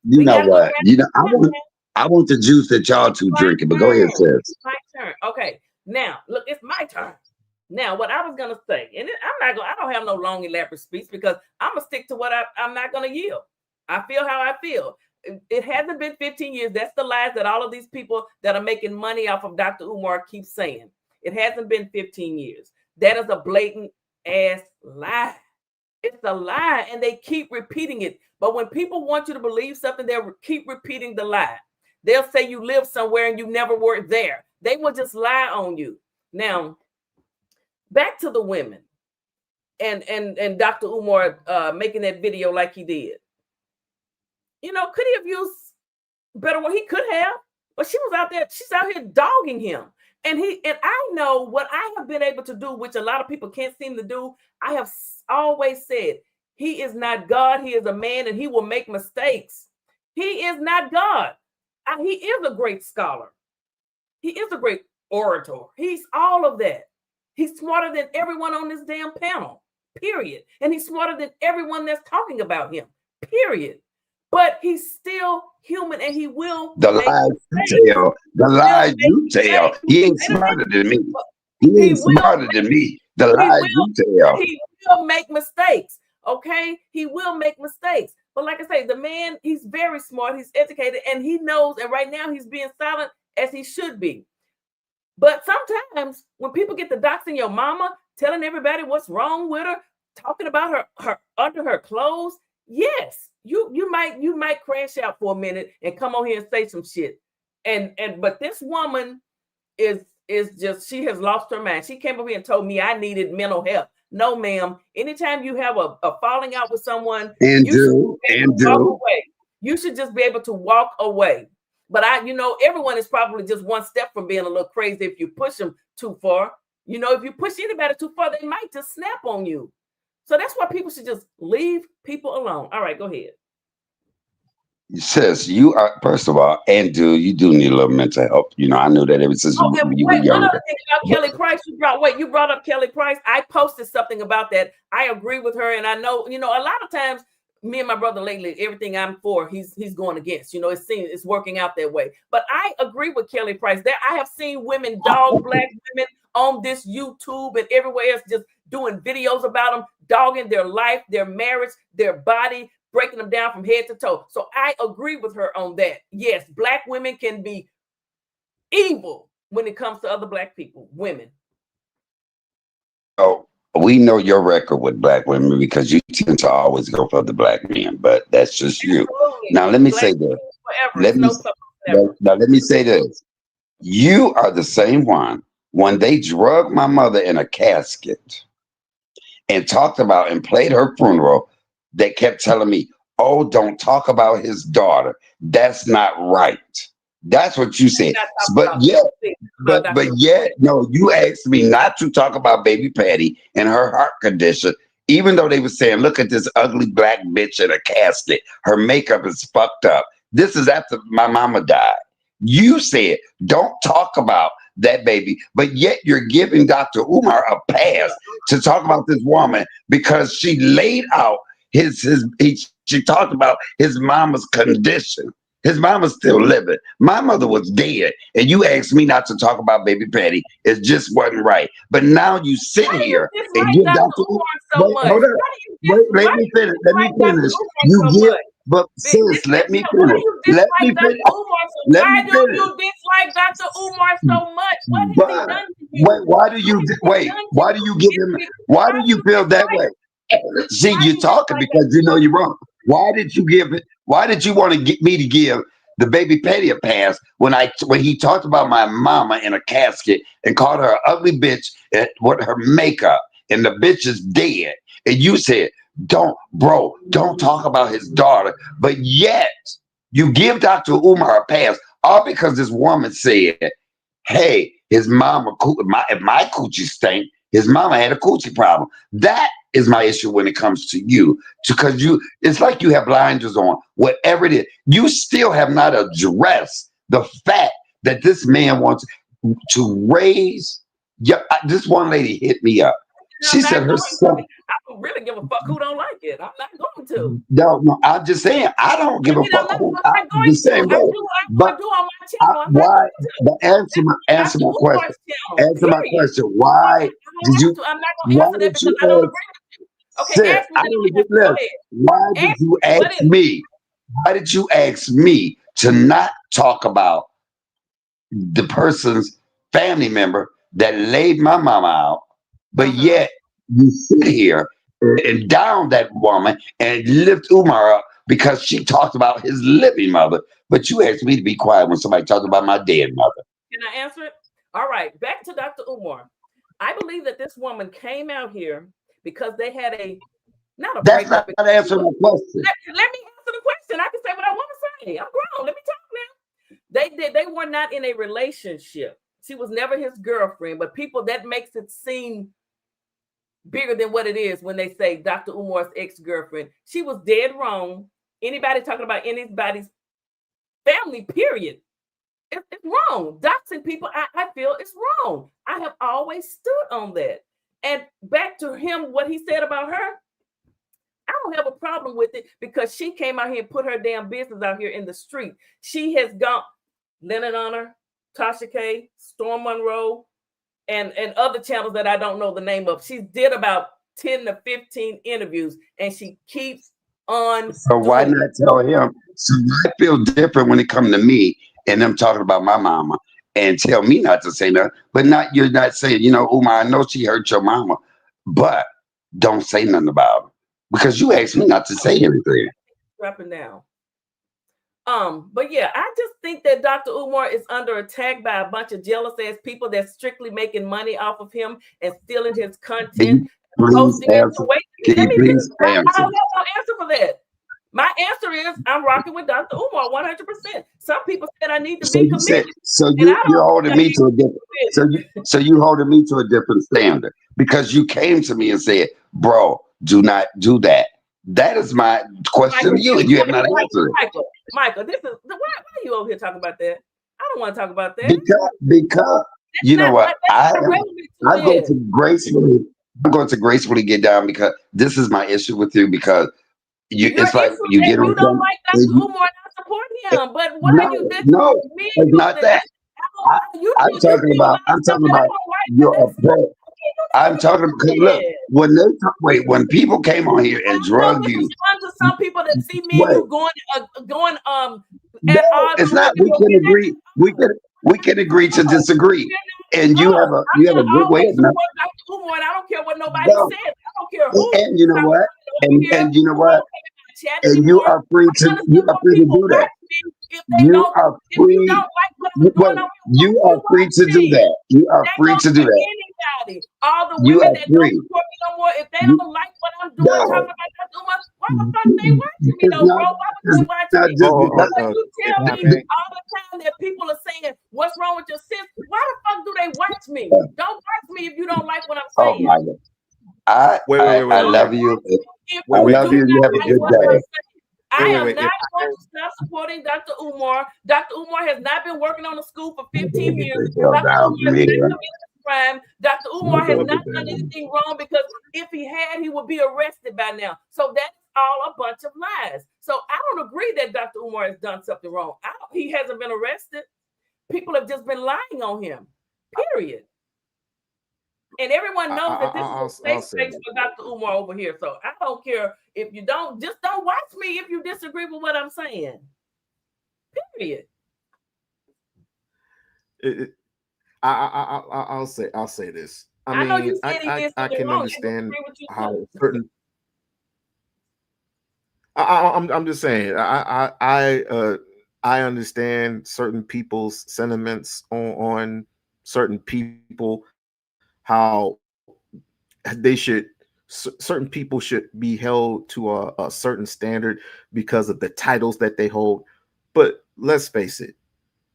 you know what? I want the juice that y'all two drinking, but go ahead, sis. It's my turn. Okay. Now, look, it's my turn. Now, what I was gonna say, and I don't have no long, elaborate speech because I'm gonna stick to what I'm not gonna yield. I feel how I feel. It hasn't been 15 years. That's the lies that all of these people that are making money off of Dr. Umar keep saying. It hasn't been 15 years. That is a blatant ass lie. It's a lie, and they keep repeating it. But when people want you to believe something, they'll keep repeating the lie. They'll say you live somewhere and you never were there. They will just lie on you. Now, back to the women and Dr. Umar making that video like he did. You know, could he have used better word? He could have, but she was out there. She's out here dogging him. And I know what I have been able to do, which a lot of people can't seem to do. I have always said, he is not God. He is a man, and he will make mistakes. He is not God. He is a great scholar. He is a great orator. He's all of that. He's smarter than everyone on this damn panel, period. And he's smarter than everyone that's talking about him, period. But he's still human, and he will The lies you tell, the lies you tell. He ain't smarter than me. He ain't smarter than me. The lies you tell. He will make mistakes. Okay, he will make mistakes. But like I say, the man, he's very smart. He's educated, and he knows. And right now, he's being silent as he should be. But sometimes when people get to doxing your mama, telling everybody what's wrong with her, talking about her under her clothes, yes, you might crash out for a minute and come on here and say some shit. But this woman is just, she has lost her mind. She came over here and told me I needed mental help. No, ma'am. Anytime you have a falling out with someone, you should walk away. You should just be able to walk away. But everyone is probably just one step from being a little crazy if you push them too far. If you push anybody too far, they might just snap on you. So that's why people should just leave people alone. All right, go ahead. Sis, you are, first of all, and dude, you do need a little mental help. I know that ever since you were younger. One other thing about Kelly Price, you brought up Kelly Price. I posted something about that. I agree with her, and I know, a lot of times, me and my brother lately, everything I'm for, he's going against. It's working out that way. But I agree with Kelly Price. I have seen women dog black women on this YouTube and everywhere else, just doing videos about them, dogging their life, their marriage, their body, breaking them down from head to toe. So I agree with her on that. Yes, black women can be evil when it comes to other black people, women. Oh, we know your record with black women because you tend to always go for the black men, but that's just you. Absolutely. Now let me say this. Let me say this. You are the same one when they drug my mother in a casket and talked about and played her funeral. They kept telling me, "Oh, don't talk about his daughter. That's not right." That's what you said. But yet, no, you asked me not to talk about baby Patty and her heart condition, even though they were saying, "Look at this ugly black bitch in a casket. Her makeup is fucked up." This is after my mama died. You said, "Don't talk about that baby," but yet you're giving Dr. Umar a pass to talk about this woman because she laid out she talked about his mama's condition. His mama's still living. My mother was dead, and you asked me not to talk about baby Patty. It just wasn't right. But now you sit here and give Dr. Umar so much. Hold up. Wait, let me finish. You give, but sis, let me finish. Let me finish. Why do you dislike Dr. Umar so much? What has he done to you? Why do you give him? Why do you feel that way? See, you're talking because you know you're wrong. Why did you give it? Why did you want to get me to give the baby Patty a pass when he talked about my mama in a casket and called her an ugly bitch and what her makeup and the bitch is dead? And you said, don't talk about his daughter. But yet you give Dr. Umar a pass all because this woman said, "Hey, his mama, if my coochie stank, his mama had a coochie problem." That is my issue when it comes to you, because it's like you have blinders on. Whatever it is, you still have not addressed the fact that this man wants to raise. Yeah, this one lady hit me up. She said her son. I don't really give a fuck who don't like it. I'm not going to. No, I'm just saying I don't give a fuck who. The same way. But why? But answer my question. Answer my question. Why did you? I'm not going to answer that because I don't agree with you. Okay, ask me. Why did you ask me? Why did you ask me to not talk about the person's family member that laid my mama out, but yet you sit here and down that woman and lift Umar up because she talked about his living mother, but you asked me to be quiet when somebody talked about my dead mother? Can I answer it? All right, back to Dr. Umar. I believe that this woman came out here because they had That's not answering my question. Let me answer the question. I can say what I want to say. I'm grown. Let me talk now. They were not in a relationship. She was never his girlfriend, but people, that makes it seem bigger than what it is when they say Dr. Umar's ex-girlfriend. She was dead wrong. Anybody talking about anybody's family, period, it's wrong. Doxing people, I feel it's wrong. I have always stood on that. And back to him, what he said about her, I don't have a problem with it because she came out here and put her damn business out here in the street. She has gone, Lennon Honor, Tasha K, Storm Monroe, and other channels that I don't know the name of. She did about 10 to 15 interviews, and she keeps on. So why not tell him? So I feel different when it comes to me and them talking about my mama and tell me not to say nothing, but not you're not saying, you know, Umar, I know she hurt your mama, but don't say nothing about her because you asked me not to say anything. Dropping down. But yeah, I just think that Dr. Umar is under attack by a bunch of jealous ass people that's strictly making money off of him and stealing his content. Please answer. Can you please answer? I don't have no answer for that. My answer is I'm rocking with Dr. Umar 100%. Some people said I need to be committed. So you're holding me to a different. So you holding me to a different standard because you came to me and said, "Bro, do not do that." That is my question to you, and you have not answered it. Michael, this is why are you over here talking about that? I don't want to talk about that because you know what I'm going to gracefully get down because this is my issue with you because it's like you get you don't like Dr. Umar not supporting him, but why are you? No, it's not that. I'm talking about your approach. I'm talking about look when people came on here and drug you. To some people that see me and you going no, it's not. We can agree. We can agree to disagree. And you have a good way of Dr. Umar, and I don't care what nobody says. I don't care who. And you know what? And you know what? And you are free to do that. You are free. You are free to do that. You are free to do that. Anybody, all the women that don't support me no more, if they don't like what I'm doing, talking about Dr. Umar, why the fuck they watching me though, bro? Why would they watch me? You tell me all the time that people are saying, "What's wrong with your sis?" Why the fuck do they watch me? Don't watch me if you don't like what I'm saying. Oh my God. I love you. I love you. You have a good day. I am not going to stop supporting Dr. Umar. Dr. Umar has not been working on the school for 15 years. Dr. Umar has not done anything wrong because if he had, he would be arrested by now. So that's all a bunch of lies. So I don't agree that Dr. Umar has done something wrong. He hasn't been arrested. People have just been lying on him. Period. And everyone knows that this is a safe space for Dr. Umar over here. So I don't care if you don't watch me if you disagree with what I'm saying. Period. I'll say this. I mean, know you said he did I can wrong. understand how certain. I'm just saying. I understand certain people's sentiments on certain people. How certain people should be held to a certain standard because of the titles that they hold. But let's face it,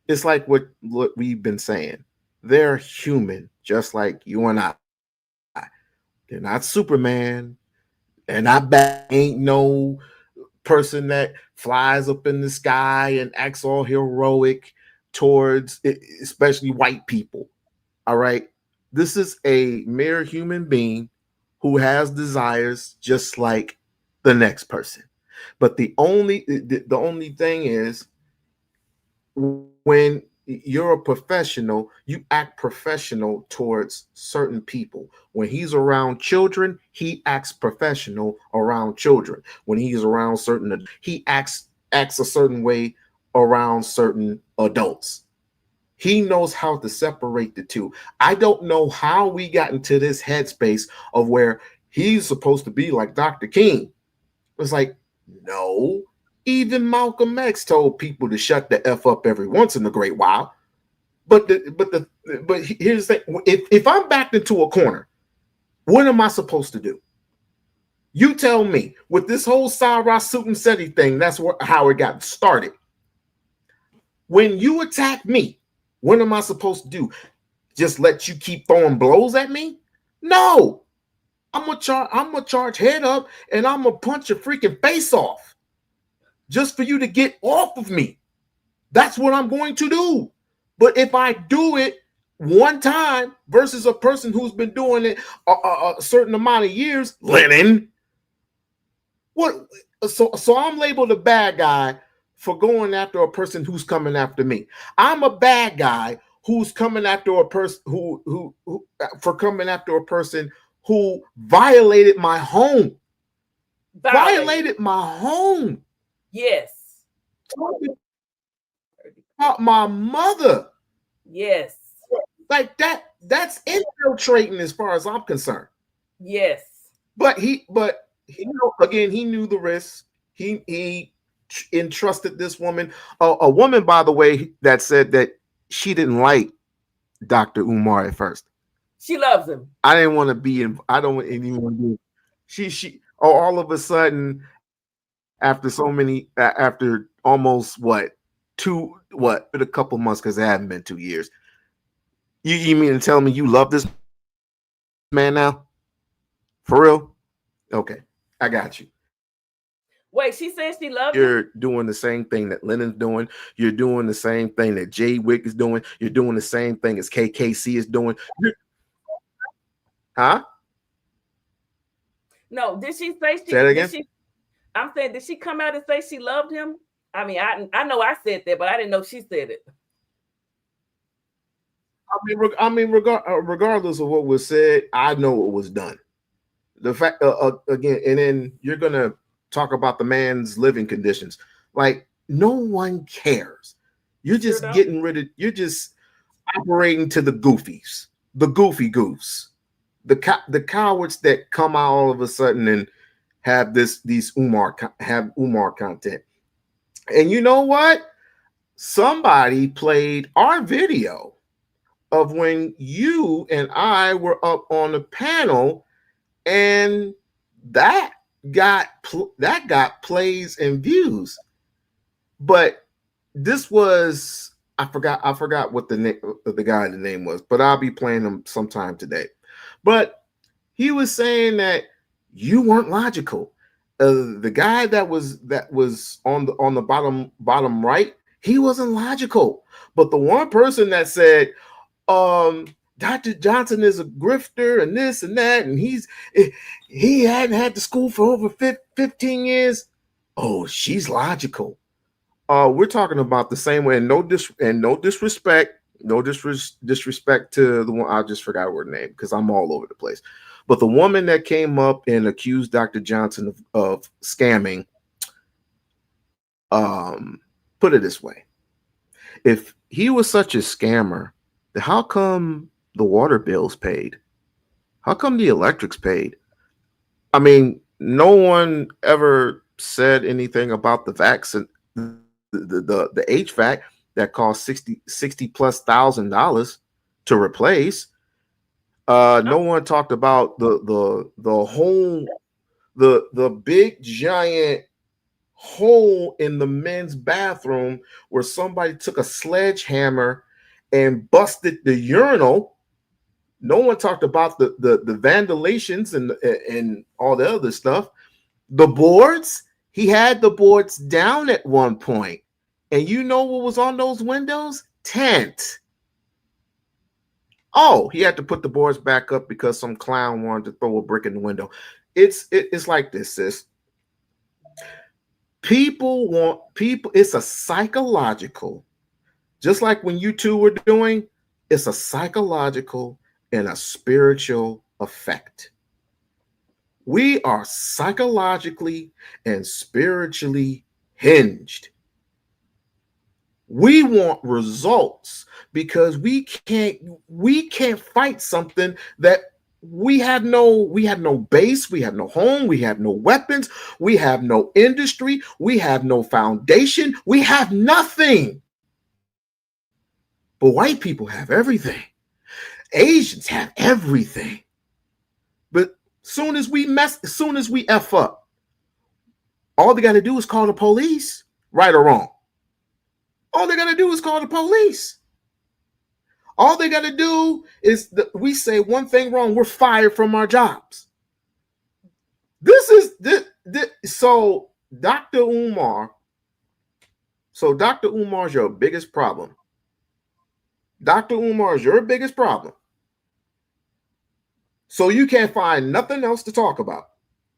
it's like what we've been saying. They're human, just like you and I. They're not Superman. They're not bad. Ain't no person that flies up in the sky and acts all heroic towards, especially white people. All right. This is a mere human being who has desires just like the next person. But the only thing is, when you're a professional, you act professional towards certain people. When he's around children, he acts professional around children. When he's around certain, he acts a certain way around certain adults. He knows how to separate the two. I don't know how we got into this headspace of where he's supposed to be like Dr. King. It's like, no. Even Malcolm X told people to shut the F up every once in a great while. But here's the thing. If I'm backed into a corner, what am I supposed to do? You tell me. With this whole Sarah Sutton-Seti thing, that's how it got started. When you attack me, what am I supposed to do? Just let you keep throwing blows at me? No. I'm gonna charge head up and I'm gonna punch your freaking face off just for you to get off of me. That's what I'm going to do. But if I do it one time versus a person who's been doing it a certain amount of years, Lennon, what? So I'm labeled a bad guy for going after a person who's coming after me. I'm a bad guy who's coming after a person who for coming after a person who violated my home. Violated my home. Yes. About my mother. Yes. Like that's infiltrating as far as I'm concerned. Yes. But he knew the risks. He entrusted this woman, a woman, by the way, that said that she didn't like Dr. Umar at first. She loves him. I didn't want to be in. I don't even want to be. All of a sudden, after almost a couple months, because it hadn't been 2 years. You mean to tell me you love this man now? For real? Okay, I got you. Wait, she said she loved You're him? doing the same thing that Lennon's doing. You're doing the same thing that Jay Wick is doing. You're doing the same thing as KKC is doing. Huh? No, did she say she? Say it again? I'm saying, did she come out and say she loved him? I mean, I know I said that, but I didn't know she said it. Regardless of what was said, I know what was done. The fact, again, and then you're gonna talk about the man's living conditions. Like, no one cares. You're just you're just operating to the goofies, the goofy goose, the cowards that come out all of a sudden and have these Umar content. And you know what? Somebody played our video of when you and I were up on the panel, and that got plays and views. But this was, I forgot what the guy's name was, but I'll be playing him sometime today. But he was saying that you weren't logical. The guy that was on the bottom right, he wasn't logical. But the one person that said, Dr. Johnson is a grifter and this and that, and he hadn't had the school for over 15 years. Oh, she's logical. We're talking about the same way, and no disrespect to the one, I just forgot her name because I'm all over the place. But the woman that came up and accused Dr. Johnson of scamming, put it this way: if he was such a scammer, then how come the water bills paid? How come the electric's paid? I mean, no one ever said anything about the vaccine, the HVAC that cost $60,000+ to replace. No one talked about the whole the big giant hole in the men's bathroom where somebody took a sledgehammer and busted the urinal. No one talked about the vandalations and all the other stuff. The boards, he had the boards down at one point. And you know what was on those windows? Tent. Oh, he had to put the boards back up because some clown wanted to throw a brick in the window. It's like this, sis. It's a psychological, just like when you two were doing, it's a psychological and a spiritual effect. We are psychologically and spiritually hinged. We want results because we can't fight something that we have no base, we have no home, we have no weapons, we have no industry, we have no foundation, we have nothing. But white people have everything. Asians have everything. But soon as we F up, all they got to do is call the police, right or wrong. All they got to do is call the police. All they got to do is we say one thing wrong, we're fired from our jobs. This is this. So Dr. Umar. So Dr. Umar is your biggest problem. Dr. Umar is your biggest problem. So you can't find nothing else to talk about.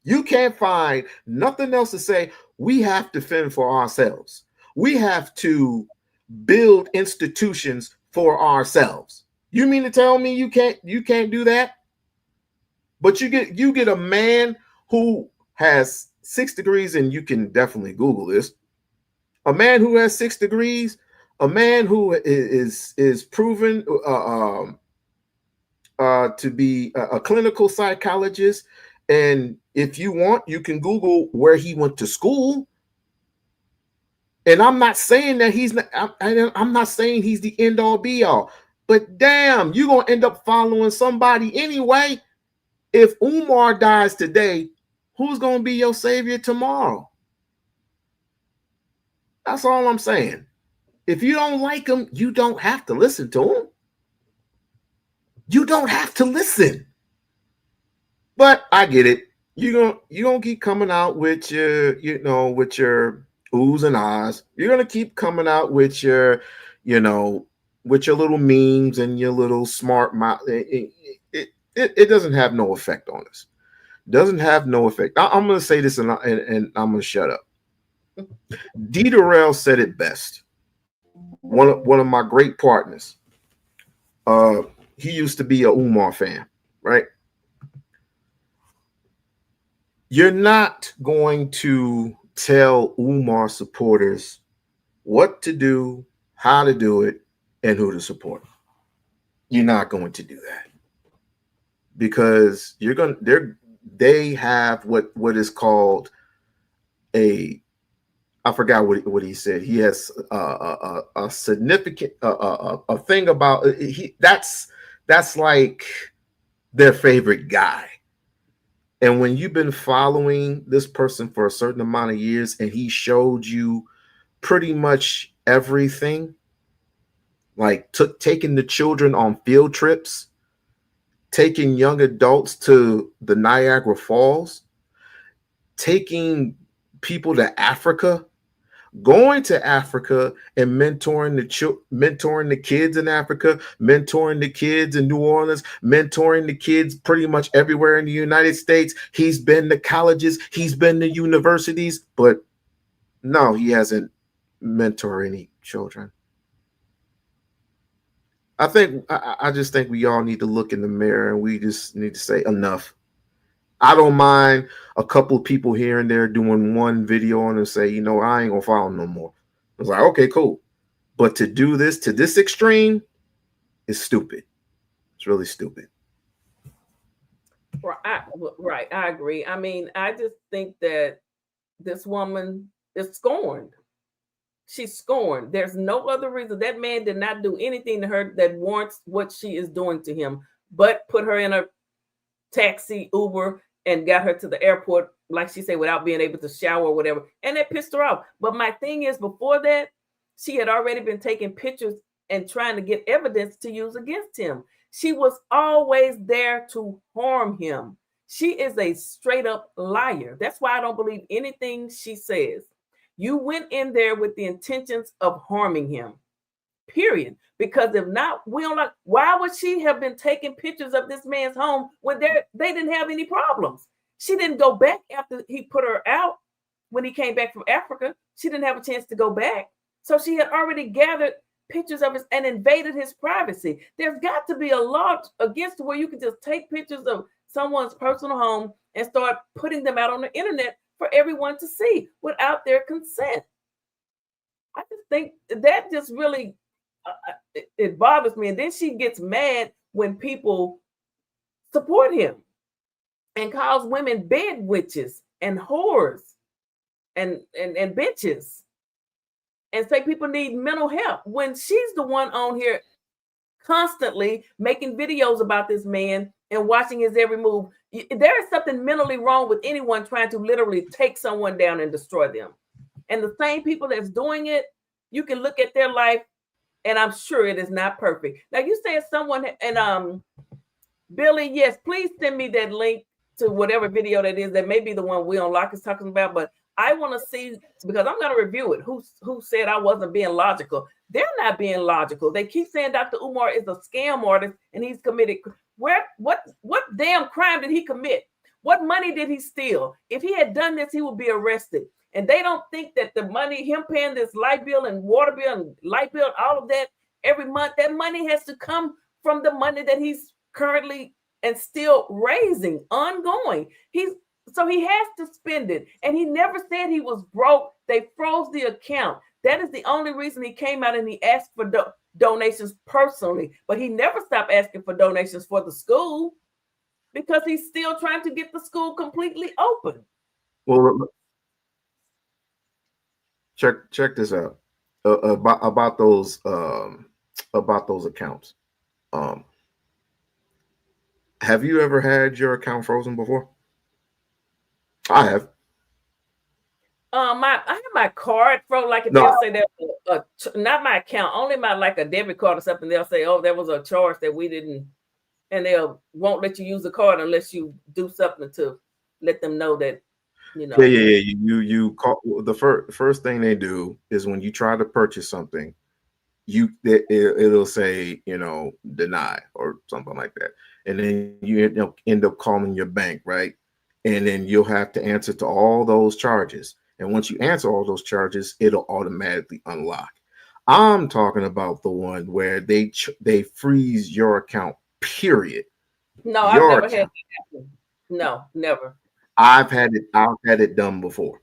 You can't find nothing else to say. We have to fend for ourselves. We have to build institutions for ourselves. You mean to tell me you can't do that? But you get a man who has 6 degrees, and you can definitely Google this. A man who has 6 degrees, a man who is proven to be a clinical psychologist. And if you want, you can Google where he went to school. And I'm not saying that he's not, I'm not saying he's the end all be all, but damn, you're going to end up following somebody anyway. If Umar dies today, who's going to be your savior tomorrow? That's all I'm saying. If you don't like him, you don't have to listen to him. You don't have to listen. But I get it. You're gonna keep coming out with your, with your oohs and ahs. You're gonna keep coming out with your, with your little memes and your little smart mouth. It doesn't have no effect on us. Doesn't have no effect. I'm gonna say this and I'm gonna shut up. D. Durrell said it best. One of my great partners. He used to be a Umar fan, right? You're not going to tell Umar supporters what to do, how to do it, and who to support. You're not going to do that because they have what is called I forgot what he said. He has a significant a thing about that's like their favorite guy. And when you've been following this person for a certain amount of years and he showed you pretty much everything, like taking the children on field trips, taking young adults to the Niagara Falls, taking people to Africa, going to Africa and mentoring the kids in Africa, mentoring the kids in New Orleans, mentoring the kids pretty much everywhere in the United States. He's been to colleges, he's been to universities, but no, he hasn't mentored any children. I just think we all need to look in the mirror and we just need to say enough. I don't mind a couple of people here and there doing one video on and say, I ain't gonna follow no more. I was like, okay, cool. But to do this to this extreme is stupid. It's really stupid. Right. I agree. I mean, I just think that this woman is scorned. She's scorned. There's no other reason. That man did not do anything to her that warrants what she is doing to him, but put her in a taxi, Uber, and got her to the airport, like she said, without being able to shower or whatever. And that pissed her off. But my thing is, before that, she had already been taking pictures and trying to get evidence to use against him. She was always there to harm him. She is a straight up liar. That's why I don't believe anything she says. You went in there with the intentions of harming him, period. Because if not, we don't like, why would she have been taking pictures of this man's home when they didn't have any problems? She didn't go back after he put her out when he came back from Africa. She didn't have a chance to go back. So she had already gathered pictures of his and invaded his privacy. There's got to be a law against where you can just take pictures of someone's personal home and start putting them out on the internet for everyone to see without their consent. I just think that just really it bothers me. And then she gets mad when people support him and calls women bed witches and whores and bitches and say people need mental help when she's the one on here constantly making videos about this man and watching his every move. There is something mentally wrong with anyone trying to literally take someone down and destroy them. And the same people that's doing it, you can look at their life and I'm sure it is not perfect. Now you said someone and Billy, yes, please send me that link to whatever video that is. That may be the one Will Locke is talking about, but I want to see, because I'm going to review it. Who said I wasn't being logical? They're not being logical. They keep saying Dr. Umar is a scam artist and he's committed. What damn crime did he commit? What money did he steal? If he had done this, he would be arrested. And they don't think that the money, him paying this light bill and water bill and light bill, all of that every month, that money has to come from the money that he's currently and still raising ongoing. So he has to spend it. And he never said he was broke. They froze the account. That is the only reason he came out and he asked for donations personally. But he never stopped asking for donations for the school because he's still trying to get the school completely open. Well, check this out about those accounts. Have you ever had your account frozen before? I have. I have my card frozen. Like if they'll say that not my account, only my like a debit card or something. They'll say, "Oh, there was a charge that we didn't," and they won't let you use the card unless you do something to let them know that, you know. Yeah. You call the first thing they do is when you try to purchase something, it'll say, you know, deny or something like that, and then you end up calling your bank, right? And then you'll have to answer to all those charges. And once you answer all those charges, it'll automatically unlock. I'm talking about the one where they freeze your account, period. No, I've never had that happen. No, never. I've had it done before.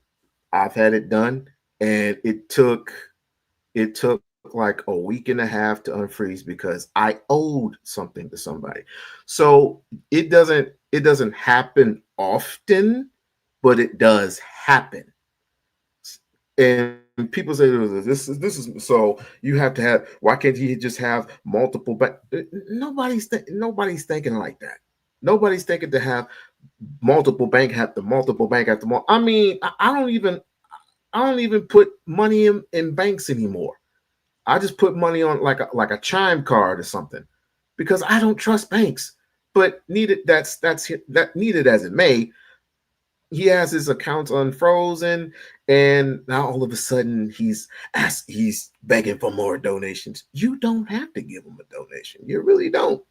I've had it done, and it took like a week and a half to unfreeze because I owed something to somebody. So it doesn't happen often, but it does happen. And people say this is so you have to have, why can't he just have multiple bank? Nobody's thinking like that. Nobody's thinking to have multiple bank after multiple bank after more. I mean, I don't even put money in banks anymore. I just put money on like a Chime card or something because I don't trust banks. But needed as it may, he has his accounts unfrozen, and now all of a sudden he's begging for more donations. You don't have to give him a donation. You really don't.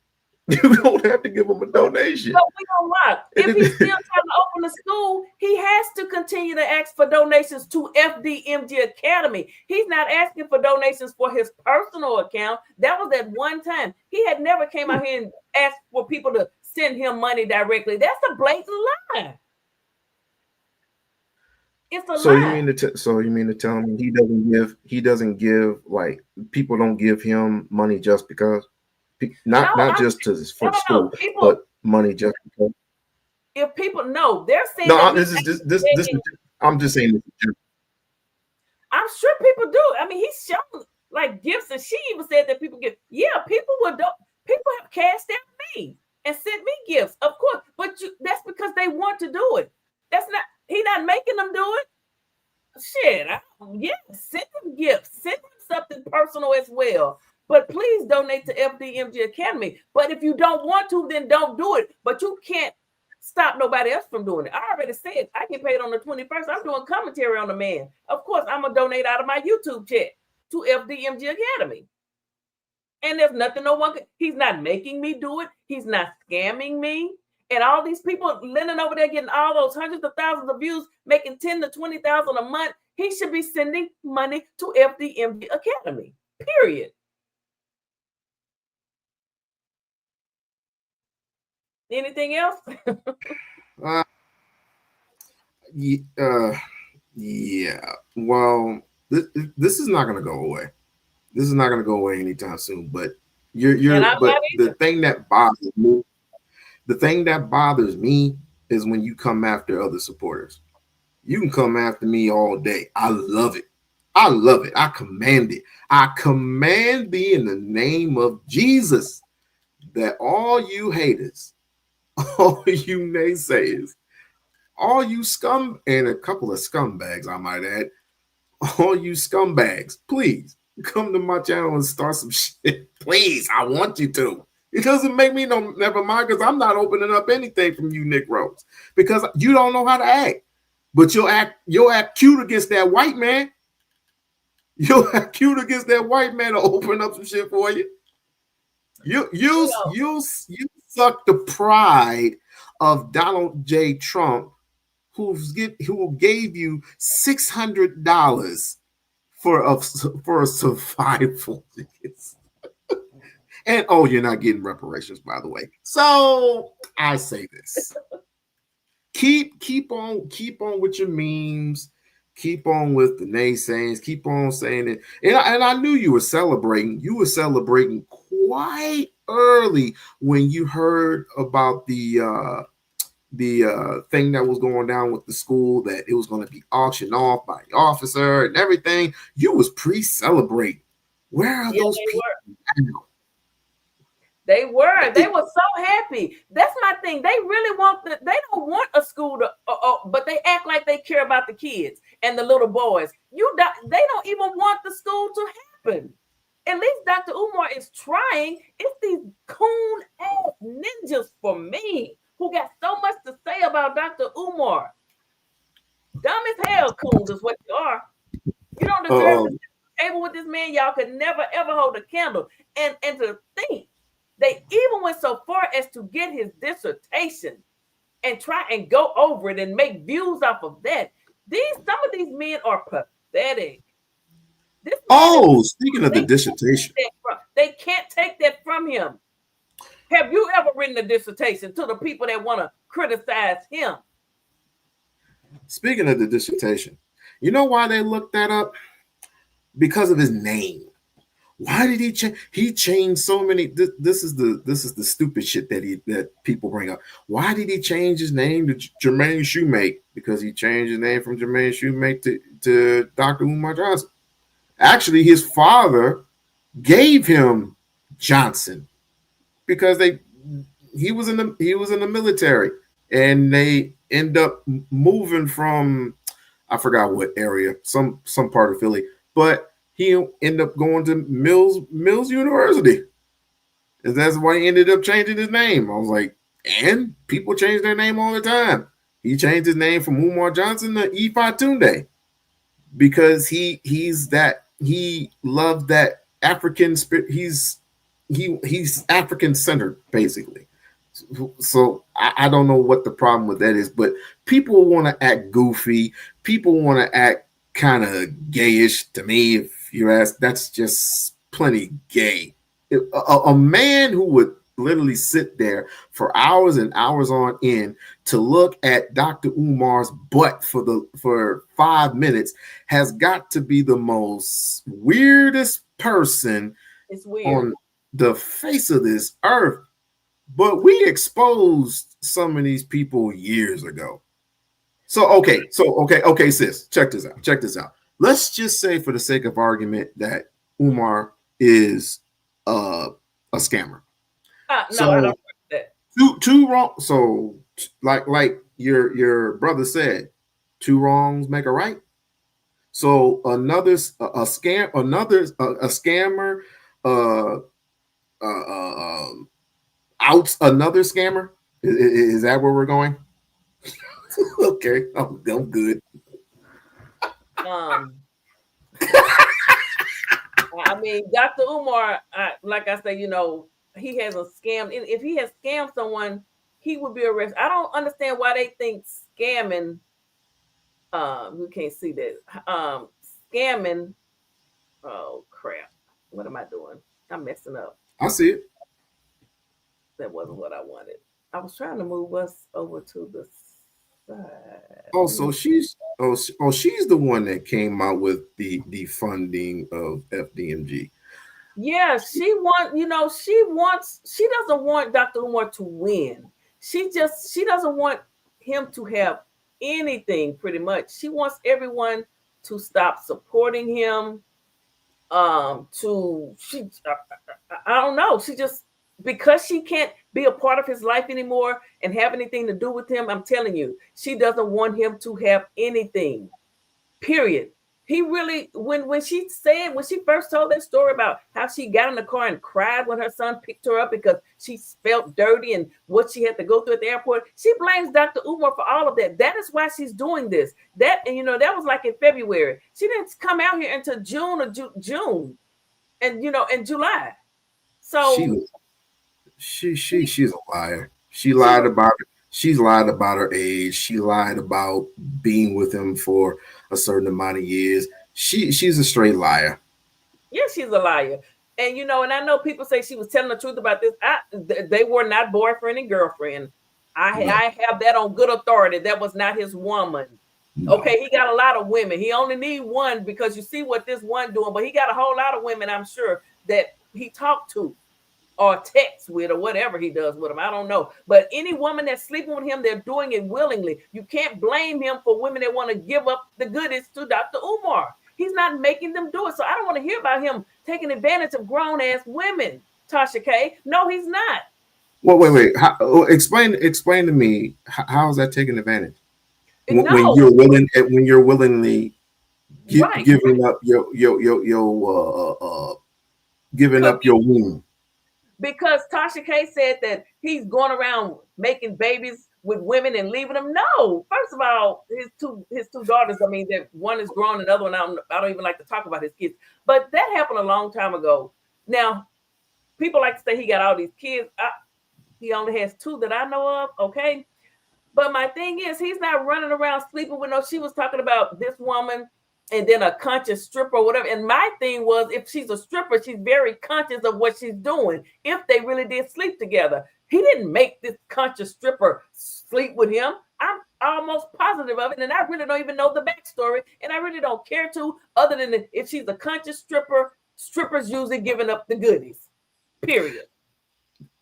You don't have to give him a donation. But we don't lie. If he's still trying to open a school, he has to continue to ask for donations to FDMG Academy. He's not asking for donations for his personal account. That was at one time. He had never came out here and asked for people to send him money directly. That's a blatant lie. It's a lie. You mean to tell me he doesn't give like people don't give him money just because? Not just for school, but money just because. If people know, they're saying this. I'm just saying this. I'm sure people do. I mean, he's shown like gifts, and she even said that people give. Yeah, people have cashed out me and sent me gifts, of course. But that's because they want to do it. He's not making them do it. Shit, send them gifts, send them something personal as well. But please donate to FDMG Academy. But if you don't want to, then don't do it. But you can't stop nobody else from doing it. I already said I get paid on the 21st. I'm doing commentary on the man. Of course, I'm going to donate out of my YouTube check to FDMG Academy. And there's nothing he's not making me do it. He's not scamming me. And all these people lending over there getting all those hundreds of thousands of views, making 10 to 20,000 a month. He should be sending money to FDMG Academy, period. Anything else? Yeah. Well, this is not going to go away. This is not going to go away anytime soon. But the thing that bothers me is when you come after other supporters. You can come after me all day. I love it. I love it. I command it. I command thee in the name of Jesus that all you haters, all you naysayers, all you scum, and a couple of scumbags, I might add, all you scumbags, please come to my channel and start some shit. Please, I want you to. It doesn't make me no never mind because I'm not opening up anything from you, Negroes, because you don't know how to act. But you'll act cute against that white man. You'll act cute against that white man to open up some shit for you. You suck the pride of Donald J. Trump, who gave you $600 for a survival. And oh, you're not getting reparations, by the way. So I say this: keep on with your memes, keep on with the naysayings, keep on saying it. And I knew you were celebrating. You were celebrating quite early when you heard about the thing that was going down with the school, that it was going to be auctioned off by the officer and everything. You was pre-celebrating. Where are those people now? They were so happy. That's my thing. They really they don't want a school to, but they act like they care about the kids and the little boys. They don't even want the school to happen. At least Dr. Umar is trying. It's these coon ass ninjas for me who got so much to say about Dr. Umar. Dumb as hell, coons is what you are. You don't deserve to sit at the table with this man. Y'all could never ever hold a candle. And to think, they even went so far as to get his dissertation and try and go over it and make views off of that. Some of these men are pathetic. Speaking of the dissertation, they can't take that from him. Have you ever written a dissertation to the people that want to criticize him? Speaking of the dissertation, you know why they looked that up? Because of his name. Why did he change? He changed so many. This is the stupid shit that people bring up. Why did he change his name to Jermaine Shoemake? Because he changed his name from Jermaine Shoemake to Dr. Umar Johnson. Actually, his father gave him Johnson because he was in the military, and they end up moving from, I forgot what area, some part of Philly, but he ended up going to Mills University. And that's why he ended up changing his name. I was like, and people change their name all the time. He changed his name from Umar Johnson to Ifa Tunde because he loved that African spirit. He's African centered, basically. So I don't know what the problem with that is, but people want to act goofy. People want to act kind of gayish to me. If you ask, that's just plenty gay. A man who would literally sit there for hours and hours on end to look at Dr. Umar's butt for 5 minutes has got to be the most weirdest person on the face of this earth. But we exposed some of these people years ago. So okay, sis, check this out. Let's just say, for the sake of argument, that Umar is a scammer. No, I don't like that. Two wrong. So like your brother said, two wrongs make a right. So a scammer outs another scammer. Is that where we're going? Okay, I'm good. I mean, Dr. Umar, like I say, he has a scam. If he has scammed someone, he would be arrested. I don't understand why they think scamming. We can't see that. Scamming. Oh crap! What am I doing? I'm messing up. I see it. That wasn't what I wanted. I was trying to move us over to the side. Oh, so she's the one that came out with the funding of FDMG. Yeah, she doesn't want Dr. Umar to win. She doesn't want him to have anything, pretty much. She wants everyone to stop supporting him. I don't know. She just, because she can't be a part of his life anymore and have anything to do with him, I'm telling you, she doesn't want him to have anything. Period. He really, when she first told that story about how she got in the car and cried when her son picked her up because she felt dirty and what she had to go through at the airport, she blames Dr. Umar for all of that. That is why she's doing this. That, and that was like in February. She didn't come out here until June or June, and in July. So she's a liar. She lied about it. She's lied about her age. She lied about being with him for a certain amount of years. She's a straight liar. Yeah, she's a liar. And and I know people say she was telling the truth about this. They were not boyfriend and girlfriend. I have that on good authority. That was not his woman. No. Okay, he got a lot of women. He only need one because you see what this one doing, but he got a whole lot of women, I'm sure, that he talked to or text with or whatever he does with them. I don't know. But any woman that's sleeping with him, they're doing it willingly. You can't blame him for women that want to give up the goodies to Dr. Umar. He's not making them do it. So I don't want to hear about him taking advantage of grown-ass women, Tasha K. No, he's not. Well, wait. Explain to me, how is that taking advantage? When you're willingly giving up giving up your womb. Because Tasha K said that he's going around making babies with women and leaving them. No, first of all, his two daughters. I mean, that one is grown, and the other one I don't even like to talk about his kids. But that happened a long time ago. Now, people like to say he got all these kids. He only has 2 that I know of. Okay, but my thing is, he's not running around sleeping with no. She was talking about this woman. And then a conscious stripper or whatever. And my thing was, if she's a stripper, she's very conscious of what she's doing. If they really did sleep together, he didn't make this conscious stripper sleep with him. I'm almost positive of it. And I really don't even know the backstory. And I really don't care to, other than if she's a conscious stripper, strippers usually giving up the goodies. Period.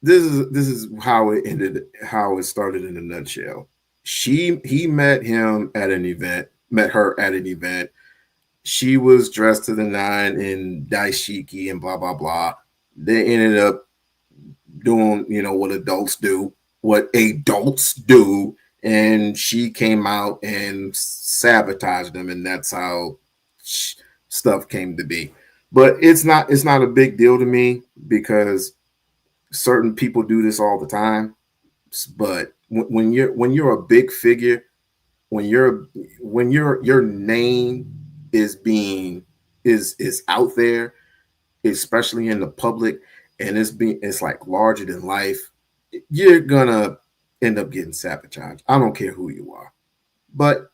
This is how it ended, how it started in a nutshell. He met her at an event. She was dressed to the nine in dashiki and blah, blah, blah. They ended up doing, what adults do. And she came out and sabotaged them. And that's how stuff came to be. But it's not a big deal to me because certain people do this all the time. But when you're a big figure, when your name is out there, especially in the public, and it's like larger than life, you're gonna end up getting sabotaged. I don't care who you are. But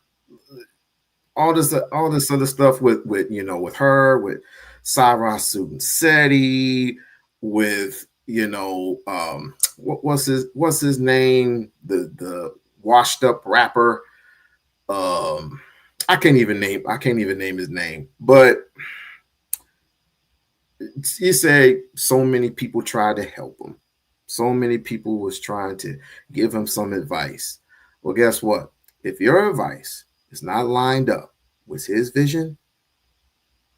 all this other stuff with her, with Cyrus Seti, with what's his name, the washed up rapper, I can't even name his name, but you say so many people tried to help him. So many people was trying to give him some advice. Well, guess what? If your advice is not lined up with his vision,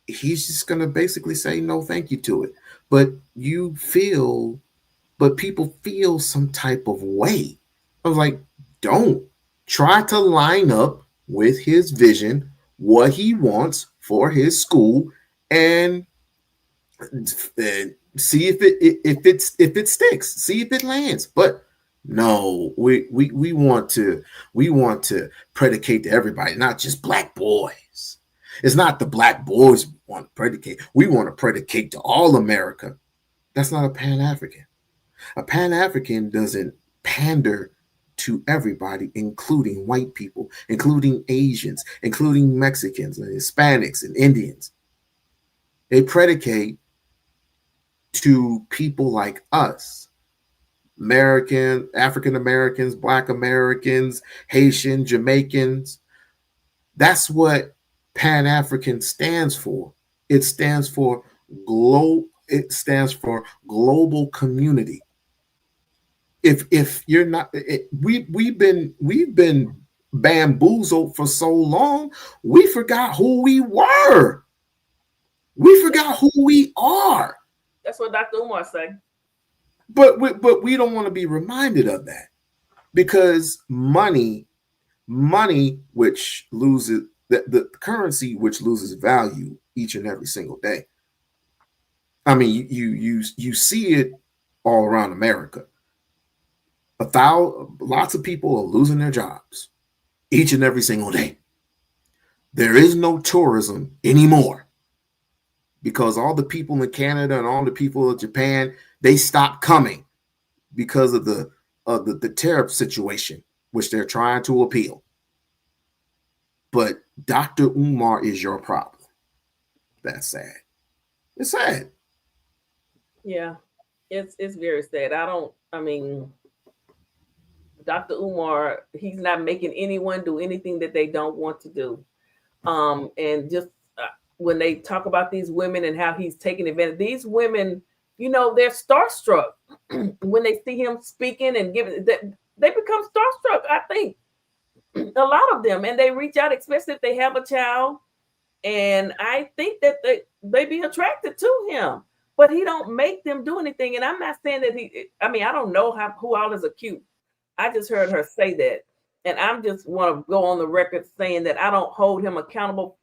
he's just going to basically say no thank you to it. But people feel some type of way. I was like, don't try to line up with his vision, what he wants for his school, and see if it sticks, see if it lands. But no, we want to predicate to everybody, not just black boys. It's not the black boys we want to predicate. We want to predicate to all America. That's not a Pan-African. A Pan-African doesn't pander to everybody, including white people, including Asians, including Mexicans and Hispanics and Indians. They predicate to people like us, African Americans, Black Americans, Haitian, Jamaicans. That's what Pan-African stands for. It stands for global community. If you're not, we've been bamboozled for so long, we forgot who we were. We forgot who we are. That's what Dr. Umar said. But we don't want to be reminded of that, because money which loses the currency which loses value each and every single day. I mean, you see it all around America. Lots of people are losing their jobs each and every single day. There is no tourism anymore because all the people in Canada and all the people in Japan, they stopped coming because of the tariff situation, which they're trying to appeal. But Dr. Umar is your problem. That's sad. It's sad. Yeah, it's very sad. I mean, Dr. Umar, he's not making anyone do anything that they don't want to do. And just when they talk about these women and how he's taking advantage, these women, you know, they're starstruck when they see him speaking and giving. They become starstruck, I think, a lot of them, and they reach out, especially if they have a child. And I think that they be attracted to him, but he don't make them do anything. And I'm not saying that I don't know who all is acute. I just heard her say that. And I'm just want to go on the record saying that I don't hold him accountable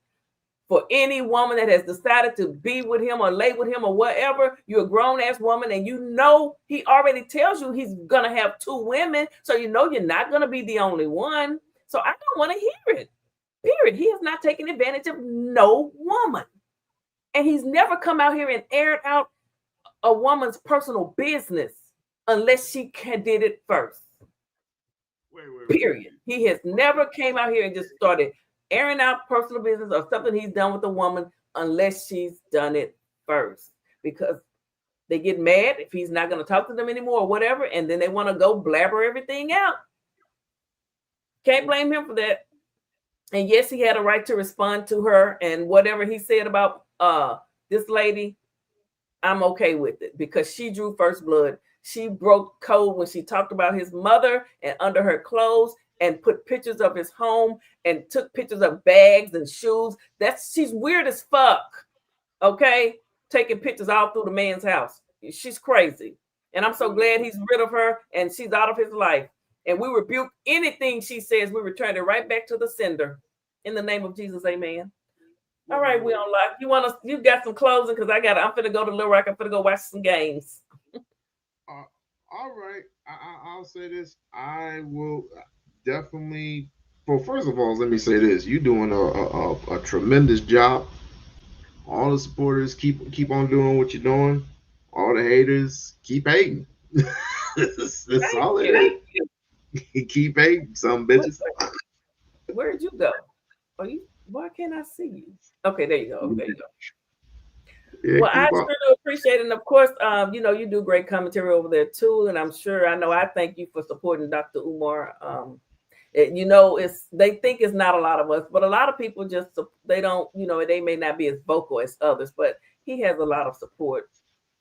for any woman that has decided to be with him or lay with him or whatever. You're a grown-ass woman, and you know he already tells you he's going to have 2 women, so you know you're not going to be the only one. So I don't want to hear it. Period. He has not taken advantage of no woman. And he's never come out here and aired out a woman's personal business unless she did it first. Period. He has never came out here and just started airing out personal business or something he's done with a woman unless she's done it first. Because they get mad if he's not going to talk to them anymore or whatever, and then they want to go blabber everything out. Can't blame him for that. And yes, he had a right to respond to her, and whatever he said about this lady, I'm okay with it because she drew first blood. She broke code when she talked about his mother and under her clothes and put pictures of his home and took pictures of bags and shoes. She's weird as fuck. Okay? Taking pictures all through the man's house. She's crazy. And I'm so glad he's rid of her and she's out of his life. And we rebuke anything she says. We return it right back to the sender. In the name of Jesus, amen. All right, we on live. You got some closing because I'm finna go to Little Rock. I'm finna go watch some games. All right. I'll say this. I will definitely. Well, first of all, let me say this: you're doing a tremendous job. All the supporters keep on doing what you're doing. All the haters keep hating. That's all it is. Keep hating, some bitches. Where'd you go? Why can't I see you? Okay, there you go. There you go. Yeah, well, I sure do appreciate it. And of course, you do great commentary over there too. And I thank you for supporting Dr. Umar. They think it's not a lot of us, but a lot of people they don't, they may not be as vocal as others, but he has a lot of support.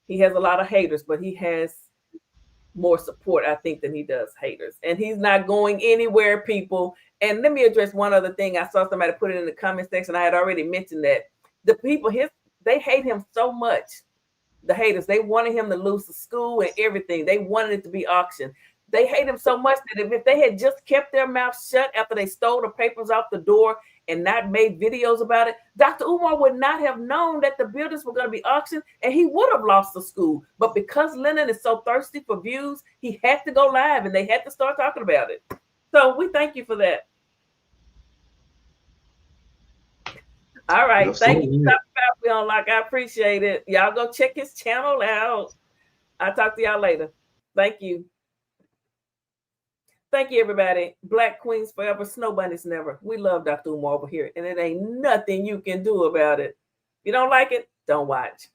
He has a lot of haters, but he has more support, I think, than he does haters. And he's not going anywhere, people. And let me address one other thing. I saw somebody put it in the comment section. I had already mentioned that the people they hate him so much. The haters, they wanted him to lose the school and everything. They wanted it to be auctioned. They hate him so much that if they had just kept their mouth shut after they stole the papers out the door and not made videos about it, Dr. Umar would not have known that the buildings were going to be auctioned and he would have lost the school. But because Lennon is so thirsty for views, he had to go live and they had to start talking about it. So we thank you for that. All right. Yes, thank you. I appreciate it. Y'all go check his channel out. I'll talk to y'all later. Thank you. Thank you, everybody. Black Queens forever, Snow Bunnies never. We love Dr. Umar over here, and it ain't nothing you can do about it. If you don't like it, don't watch.